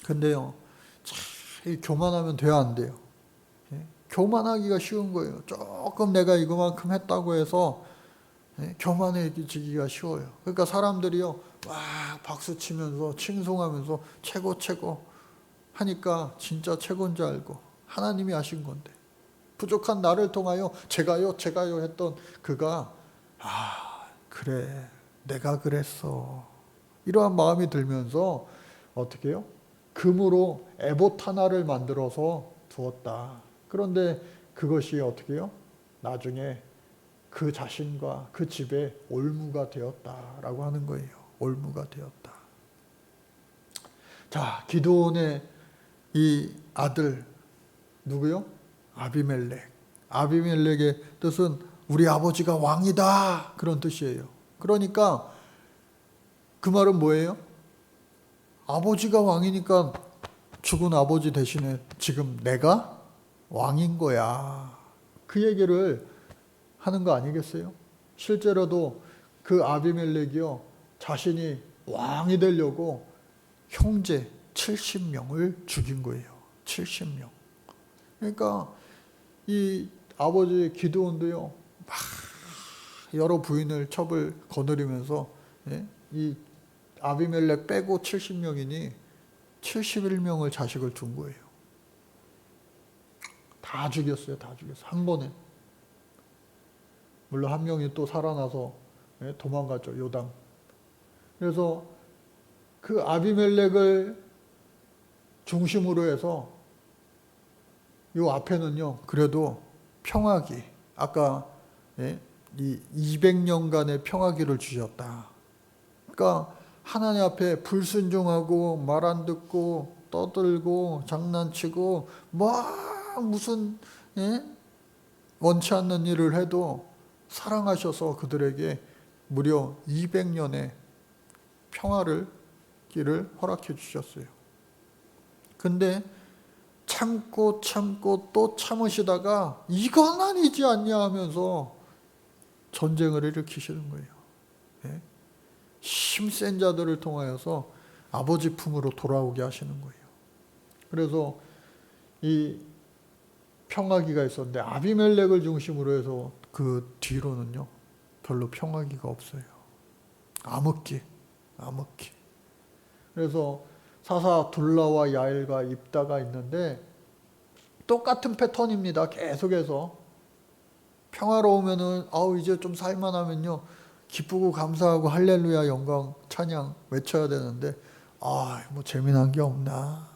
근데요, 참 교만하면 돼야 안 돼요. 교만하기가 쉬운 거예요. 조금 내가 이거만큼 했다고 해서 교만해지기가 쉬워요. 그러니까 사람들이요, 와 박수 치면서 칭송하면서 최고 하니까 진짜 최고인 줄 알고 하나님이 하신 건데 부족한 나를 통하여 제가요 했던 그가 그래 내가 그랬어 이러한 마음이 들면서 어떻게 해요? 금으로 에봇 하나를 만들어서 두었다. 그런데 그것이 어떻게 해요? 나중에 그 자신과 그 집에 올무가 되었다라고 하는 거예요. 올무가 되었다. 자, 기드온의 이 아들 누구요? 아비멜렉. 아비멜렉의 뜻은 우리 아버지가 왕이다 그런 뜻이에요. 그러니까 그 말은 뭐예요? 아버지가 왕이니까 죽은 아버지 대신에 지금 내가 왕인 거야. 그 얘기를 하는 거 아니겠어요? 실제로도 그 아비멜렉이요 자신이 왕이 되려고 형제 70명을 죽인 거예요. 70명. 그러니까 이 아버지 기드온도요 막 여러 부인을 첩을 거느리면서 이 아비멜렉 빼고 70명이니 71명을 자식을 둔 거예요. 다 죽였어요. 한 번에. 물론 한 명이 또 살아나서 도망갔죠. 요담. 그래서 그 아비멜렉을 중심으로 해서 요 앞에는요. 그래도 평화기. 아까 이 200년간의 평화기를 주셨다. 그러니까 하나님 앞에 불순종하고 말 안 듣고 떠들고 장난치고 무슨 원치 않는 일을 해도 사랑하셔서 그들에게 무려 200년의 평화를 길을 허락해 주셨어요. 근데 참고 또 참으시다가 이건 아니지 않냐 하면서 전쟁을 일으키시는 거예요. 힘센 자들을 통하여서 아버지 품으로 돌아오게 하시는 거예요. 그래서 이 평화기가 있었는데 아비멜렉을 중심으로 해서 그 뒤로는요 별로 평화기가 없어요. 암흑기. 그래서 사사 둘라와 야엘과 입다가 있는데 똑같은 패턴입니다. 계속해서 평화로우면은 이제 좀 살만하면요 기쁘고 감사하고 할렐루야 영광 찬양 외쳐야 되는데 뭐 재미난 게 없나.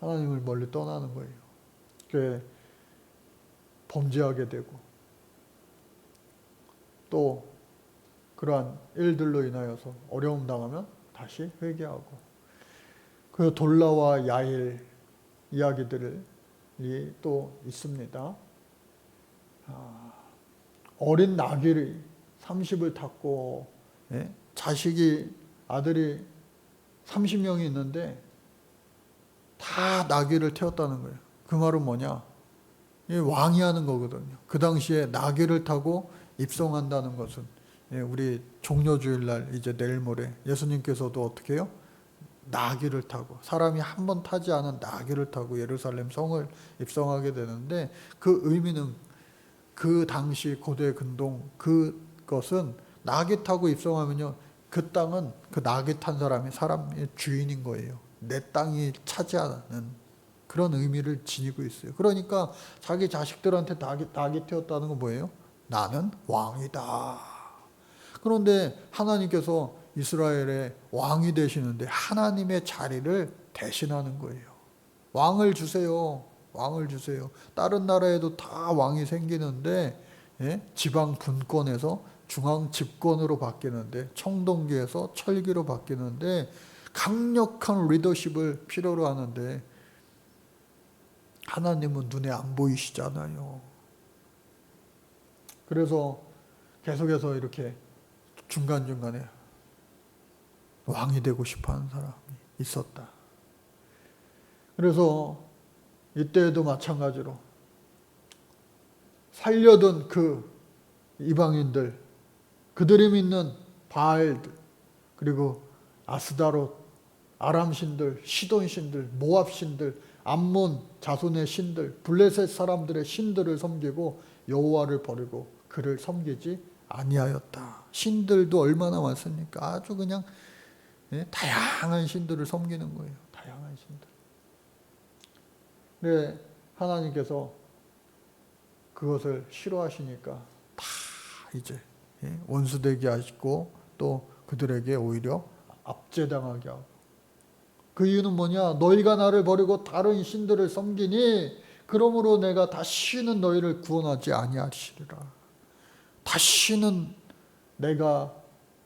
하나님을 멀리 떠나는 거예요. 그게 범죄하게 되고 또 그러한 일들로 인하여서 어려움 당하면 다시 회개하고, 그 돌라와 야일 이야기들이 또 있습니다. 어린 나귀를 30을 탔고, 예? 아들이 30명이 있는데 다 나귀를 태웠다는 거예요. 그 말은 뭐냐? 이 왕이 하는 거거든요. 그 당시에 나귀를 타고 입성한다는 것은, 우리 종려주일날 이제 내일 모레 예수님께서도 어떻게 해요? 나귀를 타고, 사람이 한 번 타지 않은 나귀를 타고 예루살렘 성을 입성하게 되는데, 그 의미는 그 당시 고대 근동 그것은 나귀 타고 입성하면요, 그 땅은 그 나귀 탄 사람의 주인인 거예요. 내 땅이 차지하는 그런 의미를 지니고 있어요. 그러니까 자기 자식들한테 나귀 태웠다는 건 뭐예요? 나는 왕이다. 그런데 하나님께서 이스라엘의 왕이 되시는데 하나님의 자리를 대신하는 거예요. 왕을 주세요. 왕을 주세요. 다른 나라에도 다 왕이 생기는데, 지방 분권에서 중앙 집권으로 바뀌는데, 청동기에서 철기로 바뀌는데, 강력한 리더십을 필요로 하는데 하나님은 눈에 안 보이시잖아요. 그래서 계속해서 이렇게 중간중간에 왕이 되고 싶어하는 사람이 있었다. 그래서 이때에도 마찬가지로 살려둔 그 이방인들, 그들이 믿는 바알들, 그리고 아스다롯, 아람 신들, 시돈 신들, 모압 신들, 암몬 자손의 신들, 블레셋 사람들의 신들을 섬기고 여호와를 버리고 그를 섬기지 아니하였다. 신들도 얼마나 많습니까? 아주 그냥 다양한 신들을 섬기는 거예요. 다양한 신들. 네, 하나님께서 그것을 싫어하시니까 다 이제 원수되게 하시고 또 그들에게 오히려 압제당하게 하고. 그 이유는 뭐냐? 너희가 나를 버리고 다른 신들을 섬기니 그러므로 내가 다시는 너희를 구원하지 아니하시리라. 다시는 내가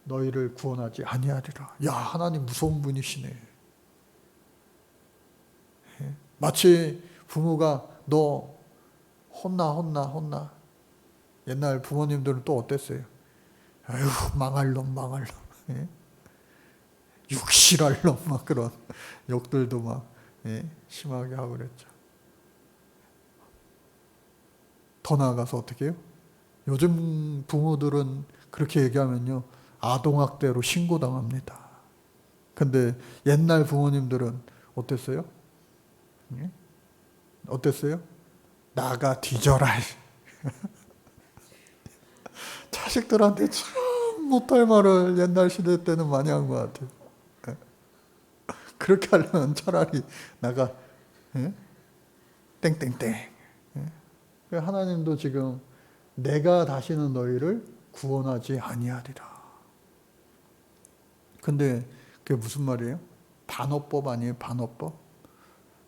너희를 구원하지 아니하리라. 야, 하나님 무서운 분이시네. 마치 부모가 너 혼나. 옛날 부모님들은 또 어땠어요? 아휴, 망할 놈. 육실할 놈, 막 그런 욕들도 막 심하게 하고 그랬죠. 더 나아가서 어떻게 해요? 요즘 부모들은 그렇게 얘기하면요, 아동학대로 신고당합니다. 근데 옛날 부모님들은 어땠어요? 어땠어요? 나가 뒤져라. 자식들한테 참 못할 말을 옛날 시대 때는 많이 한 것 같아요. 그렇게 하려면 차라리 나가 땡땡땡. 하나님도 지금 내가 다시는 너희를 구원하지 아니하리라. 근데 그게 무슨 말이에요? 반어법 아니에요? 반어법?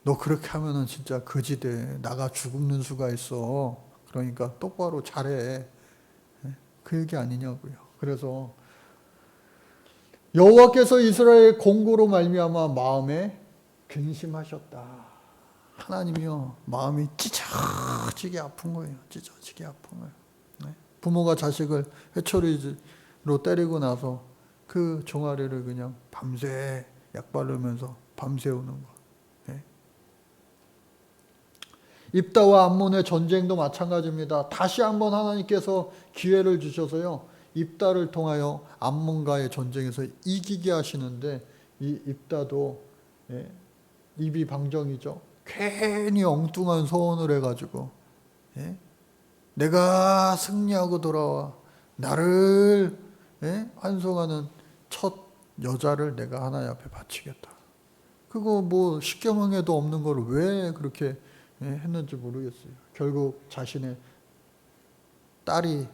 너 그렇게 하면은 진짜 거지 돼. 나가 죽는 수가 있어. 그러니까 똑바로 잘해. 그 얘기 아니냐고요. 그래서 여호와께서 이스라엘 공고로 말미암아 마음에 근심하셨다. 하나님이요, 마음이 찢어지게 아픈 거예요. 찢어지게 아픈 거예요. 부모가 자식을 회초리로 때리고 나서 그 종아리를 그냥 밤새 약 바르면서 밤새우는 거. 입다와 암몬의 전쟁도 마찬가지입니다. 다시 한번 하나님께서 기회를 주셔서요, 입다를 통하여 암몬과의 전쟁에서 이기게 하시는데, 이 입다도 입이 방정이죠. 괜히 엉뚱한 소원을 해가지고 내가 승리하고 돌아와 나를 환송하는 첫 여자를 내가 하나님 앞에 바치겠다. 그거 뭐 십계명에도 없는 걸 왜 그렇게 했는지 모르겠어요. 결국 자신의 딸이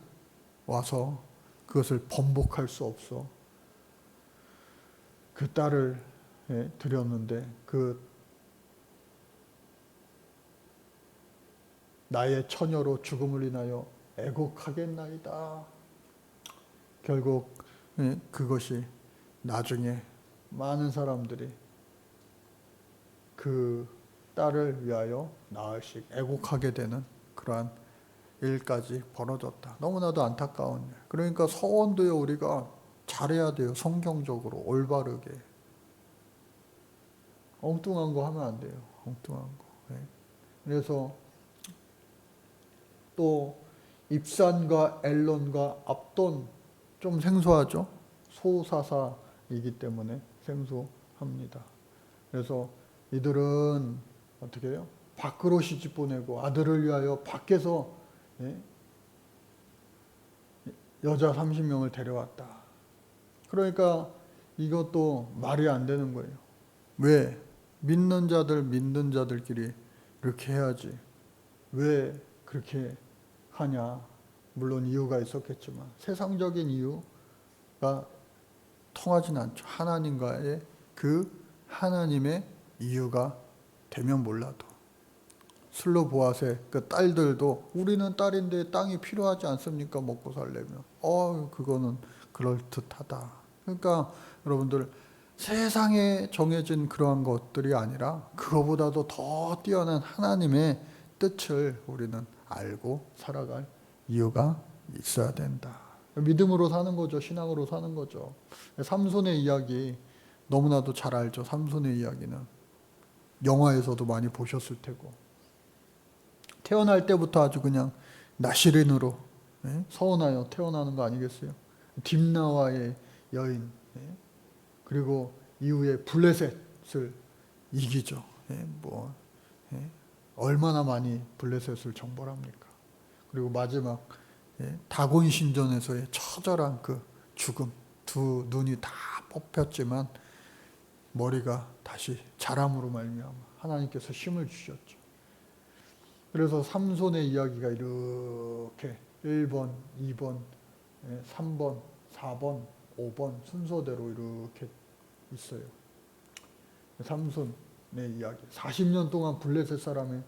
와서 그것을 번복할 수 없어 그 딸을 드렸는데, 그 나의 처녀로 죽음을 인하여 애곡하겠나이다. 결국 그것이 나중에 많은 사람들이 그 딸을 위하여 나흘씩 애곡하게 되는 그러한 일까지 벌어졌다. 너무나도 안타까운 일. 그러니까 서원도요, 우리가 잘해야 돼요. 성경적으로 올바르게. 엉뚱한 거 하면 안 돼요. 엉뚱한 거. 그래서 또 입산과 엘론과 압돈 좀 생소하죠. 소사사이기 때문에 생소합니다. 그래서 이들은 어떻게 해요? 밖으로 시집 보내고 아들을 위하여 밖에서 여자 30명을 데려왔다. 그러니까 이것도 말이 안 되는 거예요. 왜? 믿는 자들끼리 이렇게 해야지. 왜 그렇게 하냐? 물론 이유가 있었겠지만 세상적인 이유가 통하진 않죠. 하나님과의 그 하나님의 이유가 되면 몰라도. 슬로보아스의 그 딸들도 우리는 딸인데 땅이 필요하지 않습니까? 먹고 살려면. 그거는 그럴듯하다. 그러니까 여러분들 세상에 정해진 그러한 것들이 아니라 그거보다도 더 뛰어난 하나님의 뜻을 우리는 알고 살아갈 이유가 있어야 된다. 믿음으로 사는 거죠. 신앙으로 사는 거죠. 삼손의 이야기 너무나도 잘 알죠. 삼손의 이야기는 영화에서도 많이 보셨을 테고 태어날 때부터 아주 그냥 나시린으로 서운하여 태어나는 거 아니겠어요? 딥나와의 여인, 그리고 이후에 블레셋을 이기죠. 얼마나 많이 블레셋을 정벌합니까? 그리고 마지막 다곤 신전에서의 처절한 그 죽음, 두 눈이 다 뽑혔지만 머리가 다시 자람으로 말미암아 하나님께서 힘을 주셨죠. 그래서 삼손의 이야기가 이렇게 1번, 2번, 3번, 4번, 5번 순서대로 이렇게 있어요. 삼손의 이야기. 40년 동안 블레셋 사람에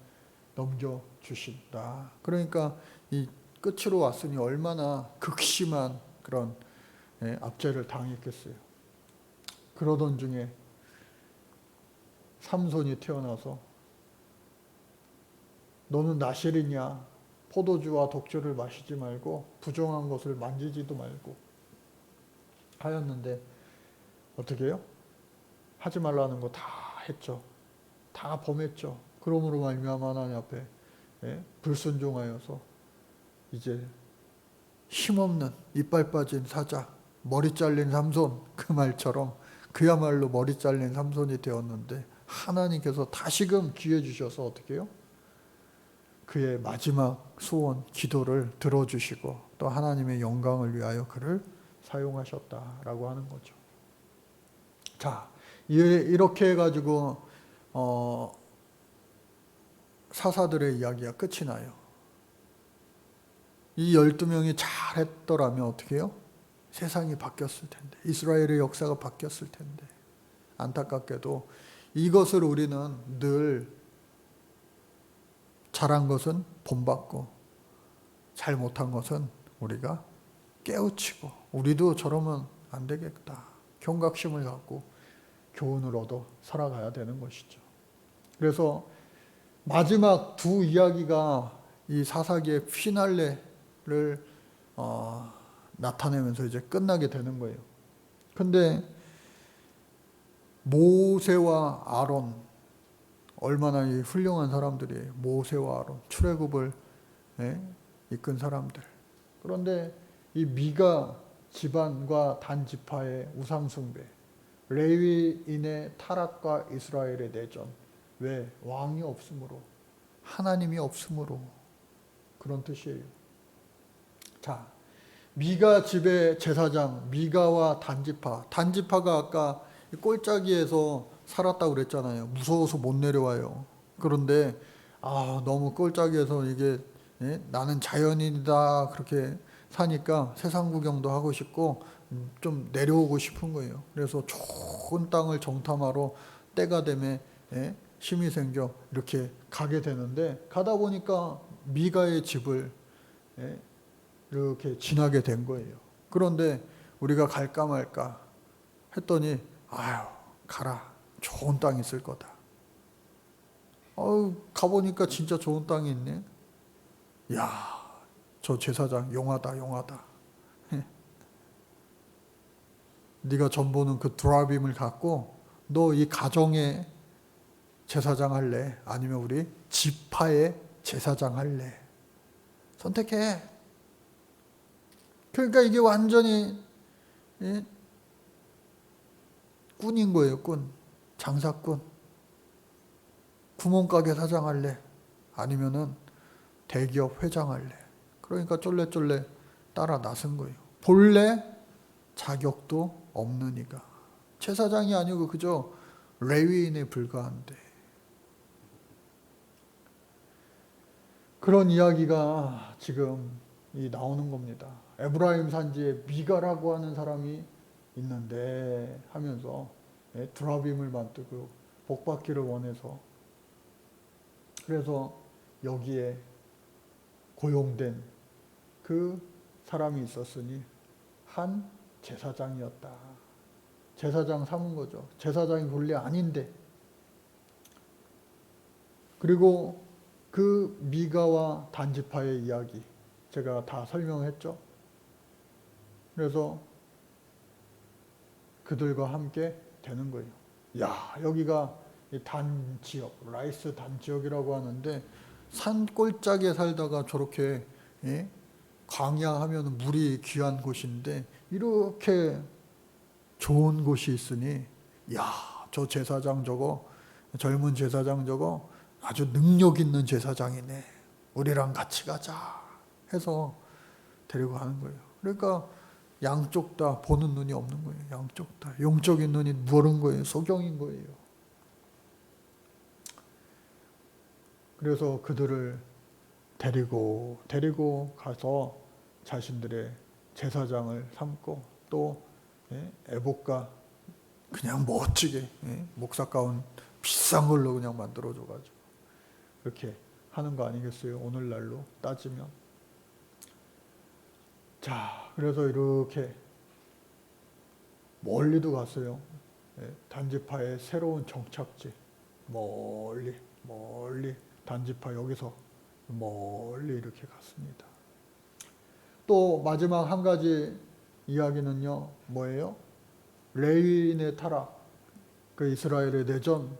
넘겨주신다. 그러니까 이 끝으로 왔으니 얼마나 극심한 그런 압제를 당했겠어요. 그러던 중에 삼손이 태어나서 너는 나실이냐? 포도주와 독주를 마시지 말고 부정한 것을 만지지도 말고 하였는데 어떻게 해요? 하지 말라는 거 다 했죠. 다 범했죠. 그러므로 말미암아 하나님 앞에 불순종하여서 이제 힘없는 이빨 빠진 사자, 머리 잘린 삼손 그 말처럼 그야말로 머리 잘린 삼손이 되었는데 하나님께서 다시금 기회 주셔서 어떻게 해요? 그의 마지막 소원, 기도를 들어주시고 또 하나님의 영광을 위하여 그를 사용하셨다라고 하는 거죠. 자, 이렇게 해가지고 사사들의 이야기가 끝이 나요. 이 12명이 잘했더라면 어떻게 해요? 세상이 바뀌었을 텐데, 이스라엘의 역사가 바뀌었을 텐데, 안타깝게도 이것을 우리는 늘 잘한 것은 본받고 잘못한 것은 우리가 깨우치고 우리도 저러면 안 되겠다. 경각심을 갖고 교훈을 얻어 살아가야 되는 것이죠. 그래서 마지막 두 이야기가 이 사사기의 피날레를 나타내면서 이제 끝나게 되는 거예요. 근데 모세와 아론 얼마나 이 훌륭한 사람들이에요. 모세와 아론, 출애굽을 이끈 사람들. 그런데 이 미가 집안과 단 지파의 우상 숭배, 레위인의 타락과 이스라엘의 내전. 왜? 왕이 없으므로, 하나님이 없으므로 그런 뜻이에요. 자, 미가 집의 제사장, 미가와 단지파. 단지파가 아까 꼴짜기에서 살았다고 그랬잖아요. 무서워서 못 내려와요. 그런데 너무 꼴짜기에서 이게 나는 자연인이다 그렇게 사니까 세상 구경도 하고 싶고 좀 내려오고 싶은 거예요. 그래서 좋은 땅을 정탐하러 때가 되면 힘이 생겨 이렇게 가게 되는데 가다 보니까 미가의 집을 이렇게 지나게 된 거예요. 그런데 우리가 갈까 말까 했더니 아유 가라, 좋은 땅이 있을 거다. 가보니까 진짜 좋은 땅이 있네. 야, 저 제사장 용하다 용하다. 네가 전보는 그 드라빔을 갖고 너 이 가정의 제사장 할래? 아니면 우리 지파의 제사장 할래? 선택해. 그러니까 이게 완전히 꾼인 거예요. 꾼. 장사꾼. 구멍가게 사장 할래? 아니면은 대기업 회장 할래? 그러니까 쫄래쫄래 따라 나선 거예요. 본래 자격도 없는 이가. 제사장이 아니고 그저 레위인에 불과한데. 그런 이야기가 지금 나오는 겁니다. 에브라임 산지에 미가라고 하는 사람이 있는데 하면서 드라빔을 만들고 복받기를 원해서, 그래서 여기에 고용된 그 사람이 있었으니 한 제사장이었다. 제사장 삼은 거죠. 제사장이 본래 아닌데. 그리고 그 미가와 단지파의 이야기 제가 다 설명했죠. 그래서 그들과 함께 되는 거예요. 야, 여기가 단지역, 라이스 단지역이라고 하는데 산 꼴짝에 살다가 저렇게 광야 하면 물이 귀한 곳인데 이렇게 좋은 곳이 있으니 야, 저 제사장 저거, 젊은 제사장 저거 아주 능력 있는 제사장이네. 우리랑 같이 가자 해서 데리고 가는 거예요. 그러니까 양쪽 다 보는 눈이 없는 거예요. 양쪽 다 영적인 눈이 멀은 거예요. 소경인 거예요. 그래서 그들을 데리고 가서 자신들의 제사장을 삼고 또 애복과 그냥 멋지게 목사 가운 비싼 걸로 그냥 만들어줘가지고 그렇게 하는 거 아니겠어요? 오늘날로 따지면. 자, 그래서 이렇게 멀리도 갔어요. 단지파의 새로운 정착지. 멀리 단지파 여기서 멀리 이렇게 갔습니다. 또 마지막 한 가지 이야기는요, 뭐예요? 레위인의 타락, 그 이스라엘의 내전,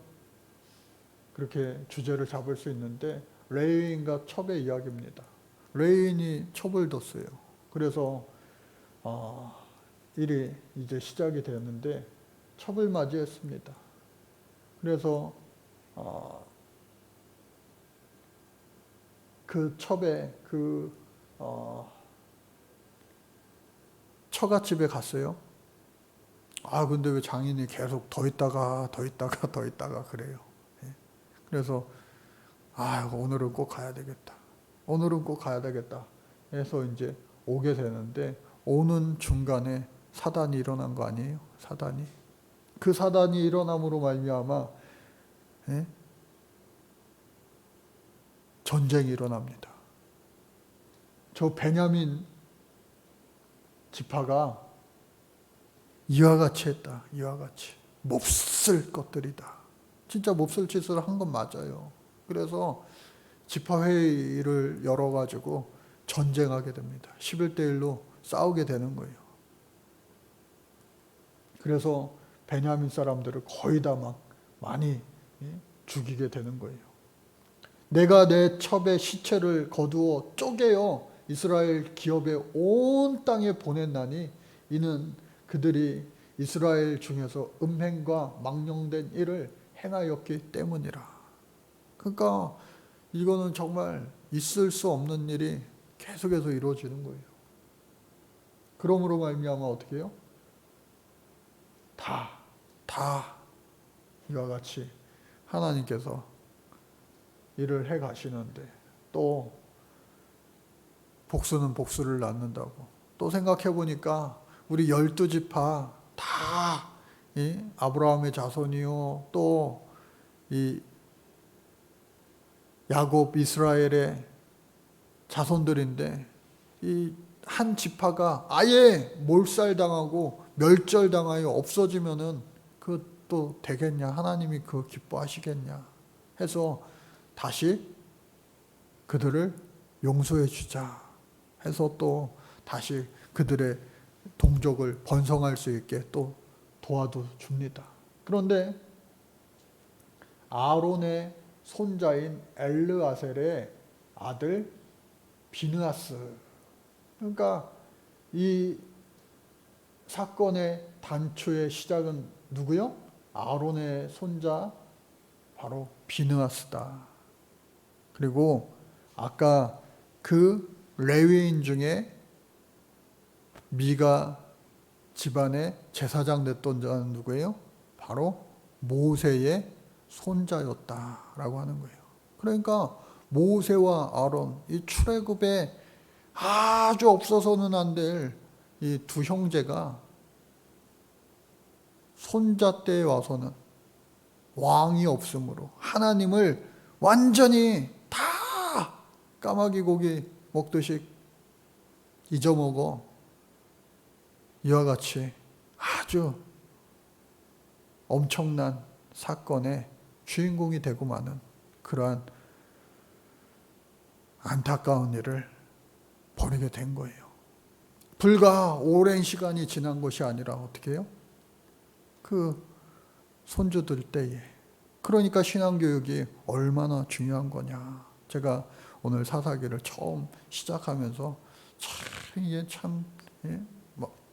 그렇게 주제를 잡을 수 있는데 레위인과 첩의 이야기입니다. 레위인이 첩을 뒀어요. 그래서 일이 이제 시작이 되었는데 첩을 맞이했습니다. 그래서 그 첩의 처갓집에 갔어요. 근데 왜 장인이 계속 더 있다가 그래요. 그래서 오늘은 꼭 가야 되겠다. 해서 이제 오게 되는데 오는 중간에 사단이 일어난 거 아니에요? 그 사단이 일어남으로 말미암아 전쟁이 일어납니다. 저 베냐민 지파가 이와 같이 했다. 몹쓸 것들이다. 진짜 몹쓸 짓을 한 건 맞아요. 그래서 지파회의를 열어가지고 전쟁하게 됩니다. 11대 1로 싸우게 되는 거예요. 그래서 베냐민 사람들을 거의 다 막 많이 죽이게 되는 거예요. 내가 내 첩의 시체를 거두어 쪼개어 이스라엘 기업의 온 땅에 보냈나니 이는 그들이 이스라엘 중에서 음행과 망령된 일을 행하였기 때문이라. 그러니까 이거는 정말 있을 수 없는 일이 계속해서 이루어지는 거예요. 그러므로 말미암아 어떻게 해요? 다 이와 같이 하나님께서 일을 해 가시는데 또 복수는 복수를 낳는다고. 또 생각해 보니까 우리 12지파 다 아브라함의 자손이요, 또 이 야곱 이스라엘의 자손들인데 이 한 지파가 아예 몰살당하고 멸절당하여 없어지면은 그것도 되겠냐? 하나님이 그거 기뻐하시겠냐? 해서 다시 그들을 용서해 주자 해서 또 다시 그들의 동족을 번성할 수 있게 또 도와도 줍니다. 그런데 아론의 손자인 엘르아셀의 아들 비느하스, 그러니까 이 사건의 단초의 시작은 누구요? 아론의 손자 바로 비느하스다. 그리고 아까 그 레위인 중에 미가 집안의 제사장 됐던 자는 누구예요? 바로 모세의 손자였다라고 하는 거예요. 그러니까 모세와 아론, 이 출애굽에 아주 없어서는 안 될 이 두 형제가 손자 때에 와서는 왕이 없으므로 하나님을 완전히 다 까마귀 고기 먹듯이 잊어먹어 이와 같이 아주 엄청난 사건의 주인공이 되고 마는 그러한 안타까운 일을 벌이게 된 거예요. 불과 오랜 시간이 지난 것이 아니라 어떻게 해요? 그 손주들 때에. 그러니까 신앙교육이 얼마나 중요한 거냐. 제가 오늘 사사기를 처음 시작하면서 참 이게 참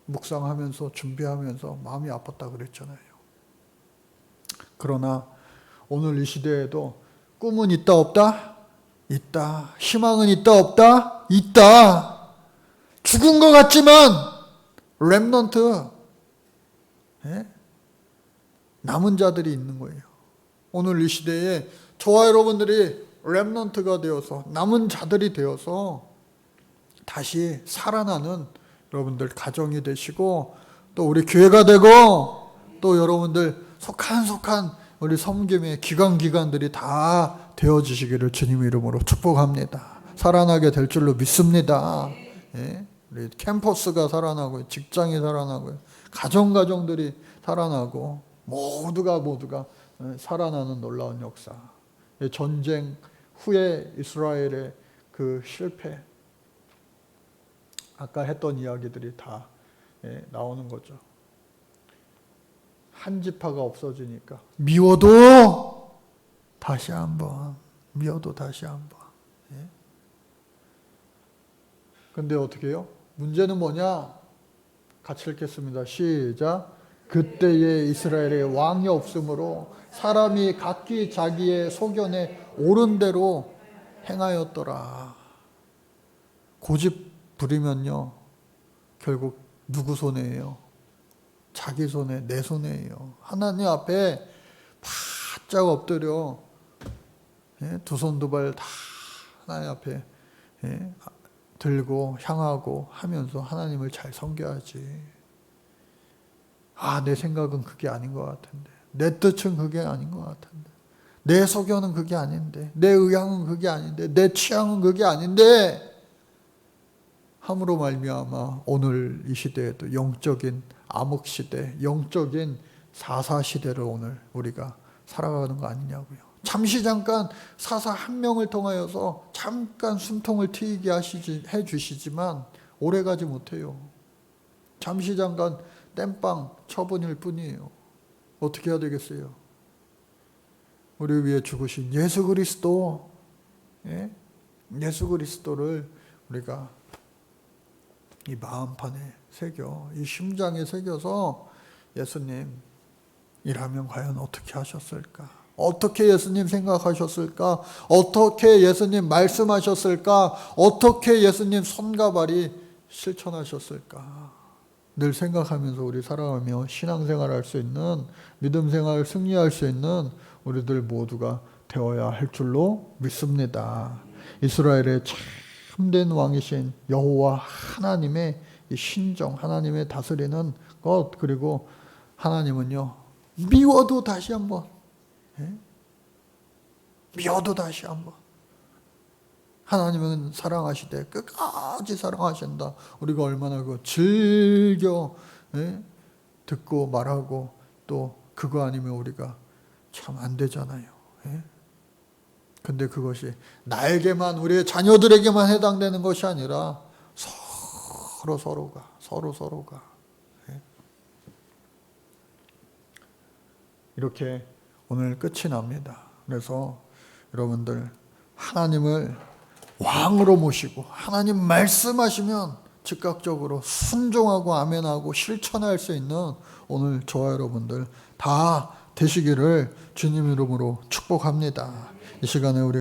묵상하면서 준비하면서 마음이 아팠다 그랬잖아요. 그러나 오늘 이 시대에도 꿈은 있다 없다? 있다. 희망은 있다 없다? 있다. 죽은 것 같지만 렘넌트, 남은 자들이 있는 거예요. 오늘 이 시대에 저와 여러분들이 렘넌트가 되어서 남은 자들이 되어서 다시 살아나는 여러분들 가정이 되시고 또 우리 교회가 되고 또 여러분들 속한 우리 섬김의 기관들이 다 되어지시기를 주님 이름으로 축복합니다. 살아나게 될 줄로 믿습니다. 우리 캠퍼스가 살아나고 직장이 살아나고 가정들이 살아나고 모두가 살아나는 놀라운 역사. 전쟁 후에 이스라엘의 그 실패, 아까 했던 이야기들이 다 나오는 거죠. 한 지파가 없어지니까 미워도 다시 한번. 근데 어떻게 해요? 문제는 뭐냐? 같이 읽겠습니다. 시작. 그때에 이스라엘에 왕이 없으므로 사람이 각기 자기의 소견에 옳은 대로 행하였더라. 고집 부리면요, 결국 누구 손해예요? 자기 손해, 내 손해예요. 하나님 앞에 바짝 엎드려 두 손 두 발 다 하나님 앞에 들고 향하고 하면서 하나님을 잘 섬겨야지. 내 생각은 그게 아닌 것 같은데, 내 뜻은 그게 아닌 것 같은데, 내 소견은 그게 아닌데, 내 의향은 그게 아닌데, 내 취향은 그게 아닌데, 함으로 말미암아 오늘 이 시대에도 영적인 암흑시대, 영적인 사사시대를 오늘 우리가 살아가는 거 아니냐고요. 잠시 잠깐 사사 한 명을 통하여서 잠깐 숨통을 트이게 해주시지만 오래가지 못해요. 잠시 잠깐 땜빵 처분일 뿐이에요. 어떻게 해야 되겠어요? 우리 위해 죽으신 예수 그리스도, 예수 그리스도를 우리가 이 마음판에 새겨, 이 심장에 새겨서 예수님이라면 과연 어떻게 하셨을까? 어떻게 예수님 생각하셨을까? 어떻게 예수님 말씀하셨을까? 어떻게 예수님 손과 발이 실천하셨을까? 늘 생각하면서 우리 살아가며 신앙생활 할 수 있는, 믿음 생활 승리할 수 있는 우리들 모두가 되어야 할 줄로 믿습니다. 이스라엘의 참된 왕이신 여호와 하나님의 이 신정, 하나님의 다스리는 것, 그리고 하나님은요, 미워도 다시 한번, 미워도 다시 한번 하나님은 사랑하시되 끝까지 사랑하신다. 우리가 얼마나 그 즐겨 듣고 말하고 또 그거 아니면 우리가 참 안 되잖아요. 근데 그것이 나에게만 우리의 자녀들에게만 해당되는 것이 아니라 서로가 이렇게 오늘 끝이 납니다. 그래서 여러분들 하나님을 왕으로 모시고 하나님 말씀하시면 즉각적으로 순종하고 아멘하고 실천할 수 있는 오늘 저와 여러분들 다 되시기를 주님 이름으로 축복합니다. 이 시간에 우리